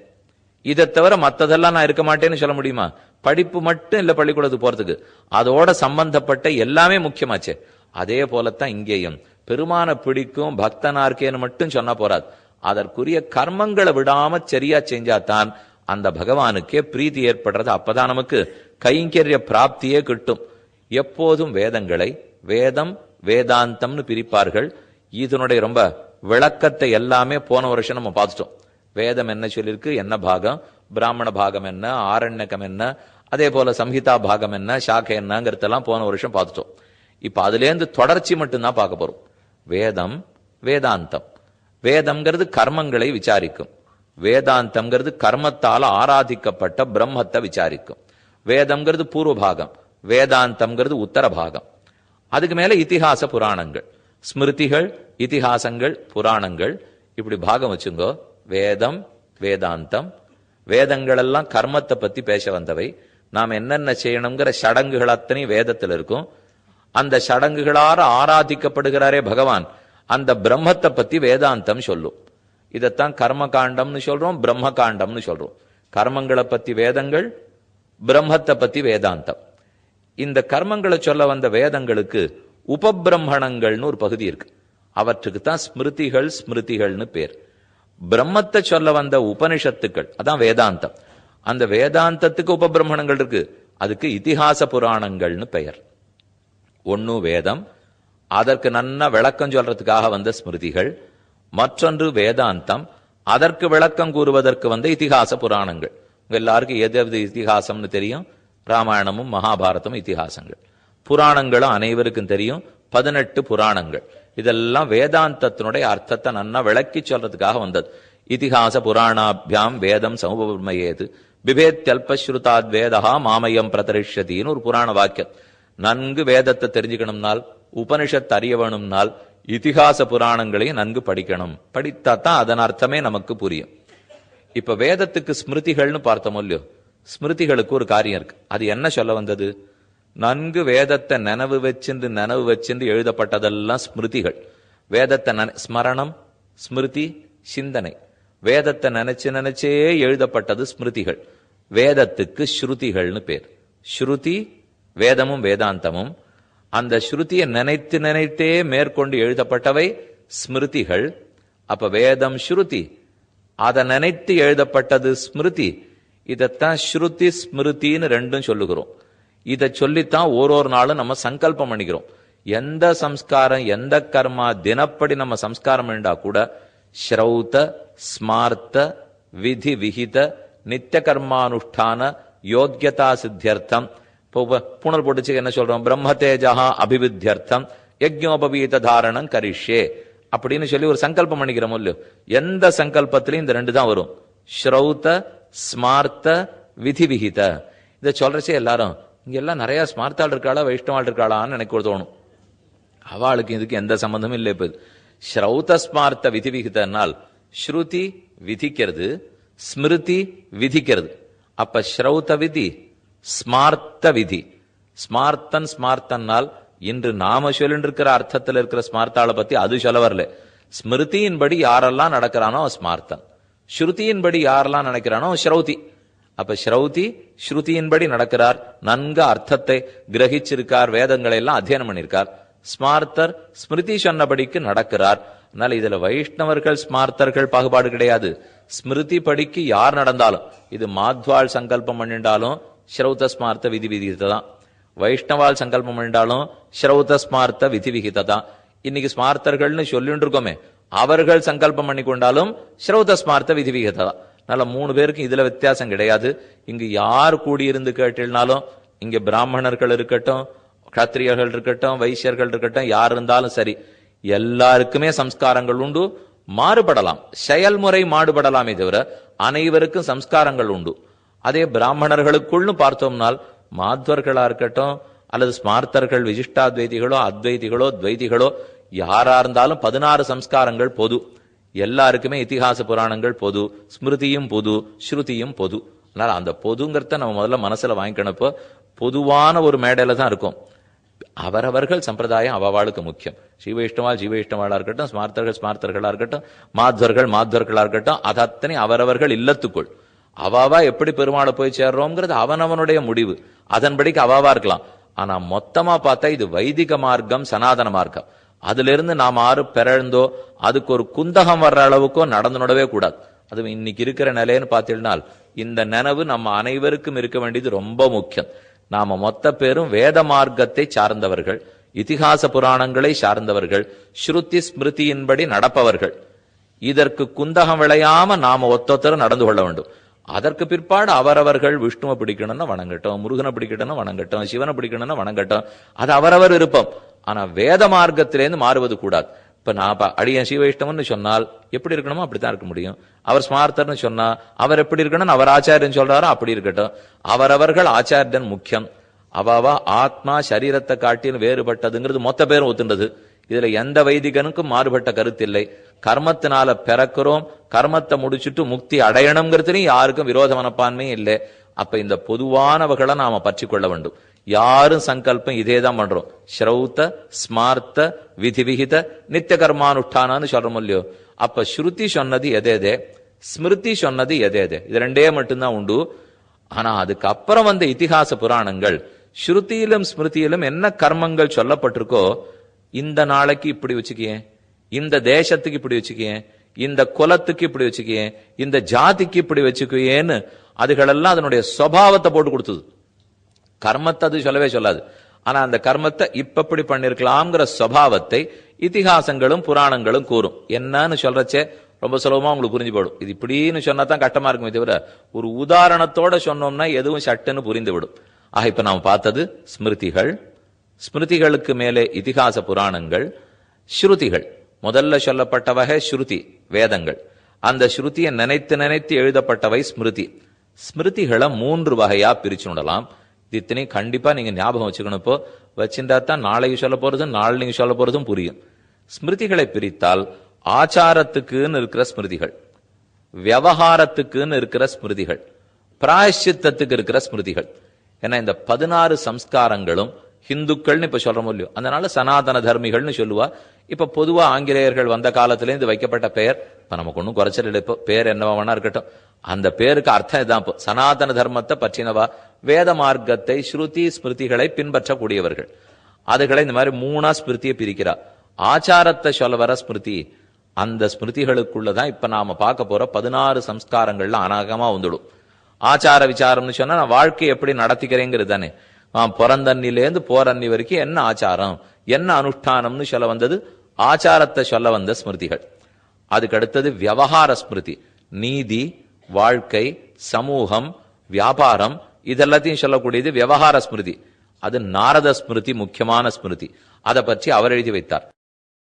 இதை தவிர மத்ததெல்லாம் நான் இருக்க மாட்டேன்னு சொல்ல முடியுமா? படிப்பு மட்டும் இல்ல பள்ளிக்கூடத்துக்கு போறதுக்கு, அதோட சம்பந்தப்பட்ட எல்லாமே முக்கியமாச்சே. அதே போலத்தான் இங்கேயும் பெருமான பிடிக்கும் பக்தனார்க்கேன்னு மட்டும் சொன்னா போறாது, அதற்குரிய கர்மங்களை விடாம சரியா செஞ்சாதான் அந்த பகவானுக்கே பிரீத்தி ஏற்படுறது. அப்பதான் நமக்கு கைங்கரிய பிராப்தியே கிட்டும். எப்போதும் வேதங்களை வேதம் வேதாந்தம்னு பிரிப்பார்கள். இதனுடைய ரொம்ப விளக்கத்தை எல்லாமே போன வருஷம் நம்ம பார்த்துட்டோம். வேதம் என்ன சொல்லிருக்கு, என்ன பாகம், பிராமண பாகம் என்ன, ஆரண்யகம் என்ன, அதே போல சம்ஹிதா பாகம் என்ன, சாக்கை என்னங்கிறதெல்லாம் போன வருஷம் பார்த்துட்டோம். இப்ப அதுல இருந்து தொடர்ச்சி மட்டும்தான் பார்க்க போறோம். வேதம் வேதாந்தம். வேதம்ங்கிறது கர்மங்களை விசாரிக்கும், வேதாந்தம்ங்கிறது கர்மத்தால ஆராதிக்கப்பட்ட பிரம்மத்தை விசாரிக்கும். வேதம்ங்கிறது பூர்வ பாகம், வேதாந்தம்ங்கிறது உத்தர பாகம். அதுக்கு மேல இதிகாச புராணங்கள், ஸ்மிருதிகள், இதிகாசங்கள், புராணங்கள், இப்படி பாகம் வச்சுங்கோ. வேதம் வேதாந்தம். வேதங்கள் எல்லாம் கர்மத்தை பத்தி பேச வந்தவை. நாம் என்னென்ன செய்யணுங்கிற சடங்குகள் அத்தனை வேதத்தில் இருக்கும். அந்த சடங்குகளார ஆராதிக்கப்படுகிறாரே பகவான், அந்த பிரம்மத்தை பத்தி வேதாந்தம் சொல்லும். இதைத்தான் கர்ம காண்டம்னு சொல்றோம், பிரம்ம காண்டம்னு சொல்றோம். கர்மங்களை பத்தி வேதங்கள், பிரம்மத்தை பத்தி வேதாந்தம். இந்த கர்மங்களை சொல்ல வந்த வேதங்களுக்கு உபபிரம்மணங்கள்னு ஒரு பகுதி இருக்கு, அவற்றுக்கு தான் ஸ்மிருதிகள்னு பேர். பிரம்மத்தை சொல்ல வந்த உபனிஷத்துக்கள் அதான் வேதாந்தம். அந்த வேதாந்தத்துக்கு உபபிரம்மணங்கள் இருக்கு, அதுக்கு இதிகாச புராணங்கள்னு பெயர். ஒன்னு வேதம், அதற்கு நன்ன விளக்கம் சொல்றதுக்காக வந்த ஸ்மிருதிகள். மற்றொன்று வேதாந்தம், அதற்கு விளக்கம் கூறுவதற்கு வந்த இதிகாச புராணங்கள். எல்லாருக்கும் எது இதிகாசம்னு தெரியும், ராமாயணமும் மகாபாரதமும் இதிகாசங்கள். புராணங்களும் அனைவருக்கும் தெரியும், 18 புராணங்கள். இதெல்லாம் வேதாந்தத்தினுடைய அர்த்தத்தை நன்னா விளக்கி சொல்றதுக்காக வந்தது. இதிகாச புராணாபியாம் வேதம் சமுபமயேது பிபேத்யல்பஸ்ருதாத் வேதா மாமயம் பிரதரிஷ்யத்தின்னு ஒரு புராண வாக்கியம். நன்கு வேதத்தை தெரிஞ்சுக்கணும்னால், உபனிஷத்து அறிய வேணும்னால் இதிகாச புராணங்களையும் நன்கு படிக்கணும். படித்தாத்தான் அதன் அர்த்தமே நமக்கு புரியும். இப்ப வேதத்துக்கு ஸ்மிருதிகள்னு பார்த்தோம் இல்லையோ, ஸ்மிருதிகளுக்கு ஒரு காரியம் இருக்கு. அது என்ன சொல்ல வந்தது? நன்கு வேதத்தை நனவு வச்சிருந்து எழுதப்பட்டதெல்லாம் ஸ்மிருதிகள். வேதத்தை ஸ்மரணம், ஸ்மிருதி, சிந்தனை. வேதத்தை நினைச்சே எழுதப்பட்டது ஸ்மிருதிகள். வேதத்துக்கு ஸ்ருதிகள்னு பேர். ஸ்ருதி வேதமும் வேதாந்தமும். அந்த ஸ்ருதியை நினைத்தே மேற்கொண்டு எழுதப்பட்டவை ஸ்மிருதிகள். அப்ப வேதம் ஸ்ருதி, அதை நினைத்து எழுதப்பட்டது ஸ்மிருதி. இதத்தான் ஸ்ருதி ஸ்மிருதின்னு ரெண்டும் சொல்லுகிறோம். இதை சொல்லித்தான் ஒரு நாளும் நம்ம சங்கல்பம் பண்ணிக்கிறோம். எந்த சம்ஸ்காரம், எந்த கர்மா தினப்படி நம்ம சம்ஸ்காரம் பண்ணா கூட ஸ்ரௌத ஸ்மார்த்த விதி விஹித நித்திய கர்மானுஷ்டான யோக்கியதா சித்தியர்த்தம். புனல் போட்டுச்சு என்ன சொல்றோம்? பிரம்ம தேஜா அபிவித்தியர்த்தம் யஜ்ஞோபவீத தாரணம் கரிஷ்யே அப்படின்னு சொல்லி ஒரு சங்கல்பம் பண்ணிக்கிறோம் இல்லையோ. எந்த சங்கல்பத்திலையும் இந்த ரெண்டு தான் வரும், ஸ்ரௌத ஸ்மார்த்த விதி விஹித. இதை சொல்றச்சே எல்லாரும் இங்க எல்லாம் நிறைய ஸ்மார்த்தாள் இருக்காளா வைஷ்ணவாள் இருக்காளான்னு எனக்கு தோணும். அவளுக்கு இதுக்கு எந்த சம்பந்தமும் இல்லை. இப்ப ஸ்ரௌத ஸ்மார்த்த விதி விகிதனால் ஸ்ருதி விதிக்கிறது, ஸ்மிருதி விதிக்கிறது. அப்ப ஸ்ரௌத விதி ஸ்மார்த்த விதி. ஸ்மார்த்தன் ஸ்மார்த்தனால் இன்று நாம சொல்லிட்டு இருக்கிற அர்த்தத்தில் இருக்கிற ஸ்மார்த்தாளை பத்தி அது சொல்ல வரல. ஸ்மிருதியின்படி யாரெல்லாம் நடக்கிறானோ ஸ்மார்த்தன், ஸ்ருதியின்படி யாரெல்லாம் நினைக்கிறானோ ஸ்ரௌதி. அப்ப ஸ்ரௌதி ஸ்ருதியின்படி நடக்கிறார், நன்கு அர்த்தத்தை கிரகிச்சிருக்கார், வேதங்களை எல்லாம் அத்தியனம் பண்ணியிருக்கார். ஸ்மார்த்தர் ஸ்மிருதி சொன்னபடிக்கு நடக்கிறார். அதனால இதுல வைஷ்ணவர்கள் ஸ்மார்த்தர்கள் பாகுபாடு கிடையாது. ஸ்மிருதி படிக்கு யார் நடந்தாலும், இது மாத்வாள் சங்கல்பம் பண்ணிட்டாலும் ஸ்ரௌத ஸ்மார்த்த விதி விகித தான், வைஷ்ணவால் சங்கல்பம் பண்ணிட்டாலும் ஸ்ரௌத ஸ்மார்த்த விதி விகித தான். இன்னைக்கு ஸ்மார்த்தர்கள்னு சொல்லிட்டு இருக்கோமே, அவர்கள் சங்கல்பம் பண்ணி கொண்டாலும் ஸ்ரௌத ஸ்மார்த்த விதி விகித தான். அதனால 3 பேருக்கு இதுல வித்தியாசம் கிடையாது. இங்கு யார் கூடியிருந்து கேட்டினாலும், இங்க பிராமணர்கள் இருக்கட்டும், கத்திரியர்கள் இருக்கட்டும், வைசியர்கள் இருக்கட்டும், யார் இருந்தாலும் சரி, எல்லாருக்குமே சம்ஸ்காரங்கள் உண்டு. மாறுபடலாம், செயல்முறை மாறுபடலாமே தவிர அனைவருக்கும் சம்ஸ்காரங்கள் உண்டு. அதே பிராமணர்களுக்குள்னு பார்த்தோம்னால் மாத்வர்களா இருக்கட்டும் அல்லது ஸ்மார்த்தர்கள், விசிஷ்டாத்வைதிகளோ அத்வைதிகளோ துவைதிகளோ யாரா இருந்தாலும் 16 சம்ஸ்காரங்கள் பொது. எல்லாருக்குமே இதிகாச புராணங்கள் பொது, ஸ்மிருதியும் பொது, ஸ்ருதியும் பொது. அதனால அந்த பொதுங்கிறத நம்ம முதல்ல மனசுல வாங்கிக்கணப்போ பொதுவான ஒரு மேடையில தான் இருக்கும். அவரவர்கள் சம்பிரதாயம் அவவாளுக்கு முக்கியம். ஜீவைஷ்ணவாளா இருக்கட்டும், ஸ்மார்த்தர்கள் ஸ்மார்த்தர்களா இருக்கட்டும், மாத்வர்களா இருக்கட்டும், அது அத்தனை அவரவர்கள் இல்லத்துக்குள் அவாவா எப்படி பெருமாளை போய் சேர்றோம்ங்கிறது அவனவனுடைய முடிவு. அதன்படிக்கு அவாவா இருக்கலாம். ஆனா மொத்தமா பார்த்தா இது வைதிக மார்க்கம், சனாதன மார்க்கம். அதுல இருந்து நாம் ஆறு பிறழ்ந்தோ அதுக்கு ஒரு குந்தகம் வர்ற அளவுக்கோ நடந்துடவே கூடாது. அது இன்னைக்கு இருக்கிற நிலைன்னு பார்த்தீங்கன்னால் இந்த நினைவு நம்ம அனைவருக்கும் இருக்க வேண்டியது ரொம்ப முக்கியம். நாம மொத்த பேரும் வேத மார்க்கத்தை சார்ந்தவர்கள், இதிகாச புராணங்களை சார்ந்தவர்கள், ஸ்ருதி ஸ்மிருதியின்படி நடப்பவர்கள். இதற்கு குந்தகம் விளையாம நாம ஒத்தொத்தரும் நடந்து கொள்ள வேண்டும். அதற்கு பிற்பாடு அவரவர்கள் விஷ்ணுவை பிடிக்கணும்னா வணங்கட்டும், முருகனை பிடிக்கணும்னா வணங்கட்டும், சிவனை பிடிக்கணும்னா வணங்கட்டும், அது அவரவர் விருப்பம். ஆனா வேத மார்க்கத்திலேருந்து மாறுவது கூடாது. இப்ப நான் அடியன் சிவைஷ்ணவன்னு சொன்னால் எப்படி இருக்கணுமோ அப்படித்தான் இருக்க முடியும். அவர் ஸ்மார்த்தர்னு சொன்னா அவர் எப்படி இருக்கணும், அவர் ஆச்சாரியன் சொல்றாரோ அப்படி இருக்கட்டும். அவரவர்கள் ஆச்சாரியன் முக்கியம். அவாவா ஆத்மா சரீரத்தை காட்டின்னு வேறுபட்டதுங்கிறது மொத்த பேரும் ஒத்துண்டது. இதுல எந்த வைதிகனுக்கும் மாறுபட்ட கருத்து இல்லை. கர்மத்தினால பிறக்கிறோம், கர்மத்தை முடிச்சுட்டு முக்தி அடையணுங்கிறதுலையும் யாருக்கும் விரோத மனப்பான்மையும் இல்லை. அப்ப இந்த பொதுவானவர்களை நாம பற்றி கொள்ள வேண்டும். யாரும் சங்கல்பம் இதேதான் பண்றோம். ஸ்ரௌத ஸ்மார்த்த விதி விகித நித்திய கர்மானுஷ்டானு சொல்றோம் இல்லையோ. அப்ப ஸ்ருதி சொன்னது எதேதே, ஸ்மிருதி சொன்னது எதேதே, இது ரெண்டே மட்டும்தான் உண்டு. ஆனா அதுக்கப்புறம் வந்த இதிகாச புராணங்கள் ஸ்ருதியிலும் ஸ்மிருதியிலும் என்ன கர்மங்கள் சொல்லப்பட்டிருக்கோ, இந்த நாளைக்கு இப்படி வச்சுக்கேன், இந்த தேசத்துக்கு இப்படி வச்சுக்கேன், இந்த குலத்துக்கு இப்படி வச்சுக்கேன், இந்த ஜாதிக்கு இப்படி வச்சுக்கேன்னு அதுகளெல்லாம் அதனுடைய சுபாவத்தை போட்டு கொடுத்தது. கர்மத்தை அது சொல்லவே சொல்லாது. ஆனா அந்த கர்மத்தை இப்படி பண்ணிருக்கலாம்ங்கிற சுபாவத்தை இதிகாசங்களும் புராணங்களும் கூறும். என்னன்னு சொல்றச்சே ரொம்ப சுலபமா உங்களுக்கு புரிஞ்சு போடும். இது இப்படின்னு சொன்னா தான் கஷ்டமா இருக்குமே தவிர ஒரு உதாரணத்தோட சொன்னோம்னா எதுவும் சட்டுன்னு புரிந்து விடும். ஆக இப்ப நாம் பார்த்தது ஸ்மிருதிகள், ஸ்மிருதிகளுக்கு மேலே இதிகாச புராணங்கள், ஸ்ருதிகள். முதல்ல சொல்லப்பட்ட வகை ஸ்ருதி வேதங்கள். அந்த ஸ்ருதியை நினைத்து நினைத்து எழுதப்பட்டவை ஸ்மிருதி. ஸ்மிருதிகளை 3 வகையா பிரிச்சுடலாம். இத்தனை கண்டிப்பா நீங்க ஞாபகம் வச்சுக்கணும். இப்போ வச்சுட்டா தான் நாளைக்கு சொல்ல போறதும் நாளைக்கு சொல்ல போறதும் புரியும். ஸ்மிருதிகளை பிரித்தால் ஆச்சாரத்துக்குன்னு இருக்கிற ஸ்மிருதிகள், விவகாரத்துக்குன்னு இருக்கிற ஸ்மிருதிகள், பிராயஷ்சித்தத்துக்கு இருக்கிற ஸ்மிருதிகள். ஏன்னா இந்த 16 சம்ஸ்காரங்களும் ஹிந்துக்கள்னு இப்ப சொல்றோம் இல்லையோ, அதனால சனாதன தர்மிகள்னு சொல்லுவா. இப்ப பொதுவா ஆங்கிலேயர்கள் வந்த காலத்திலேருந்து வைக்கப்பட்ட பெயர், இப்ப நமக்கு ஒன்னும் குறைச்சல் இல்லை. இப்போ பேர் என்னவா வேணா இருக்கட்டும், அந்த பேருக்கு அர்த்தம் இதான். இப்போ சனாதன தர்மத்தை பற்றினவா, வேத மார்க்கத்தை ஸ்ருதி ஸ்மிருதிகளை பின்பற்றக்கூடியவர்கள். அதுகளை இந்த மாதிரி 3 ஸ்மிருதியை பிரிக்கிறா. ஆச்சாரத்தை சொல்ல வர ஸ்மிருதி. அந்த ஸ்மிருதிகளுக்குள்ளதான் இப்ப நாம பார்க்க போற 16 சம்ஸ்காரங்கள்ல அனாகமா வந்துடும். ஆச்சார விசாரம்னு சொன்னா நான் வாழ்க்கையை எப்படி நடத்திக்கிறேங்கிறது தானே. பிறந்தன்னிலேருந்து போரன்னி வரைக்கும் என்ன ஆச்சாரம், என்ன அனுஷ்டானம்னு சொல்ல வந்தது ஆச்சாரத்தை சொல்ல வந்த ஸ்மிருதிகள். அதுக்கு அடுத்தது விவகார ஸ்மிருதி. நீதி, வாழ்க்கை, சமூகம், வியாபாரம் இதெல்லாத்தையும் சொல்லக்கூடியது விவகார ஸ்மிருதி. அது நாரத ஸ்மிருதி, முக்கியமான ஸ்மிருதி. அதை பற்றி அவர் எழுதி வைத்தார்.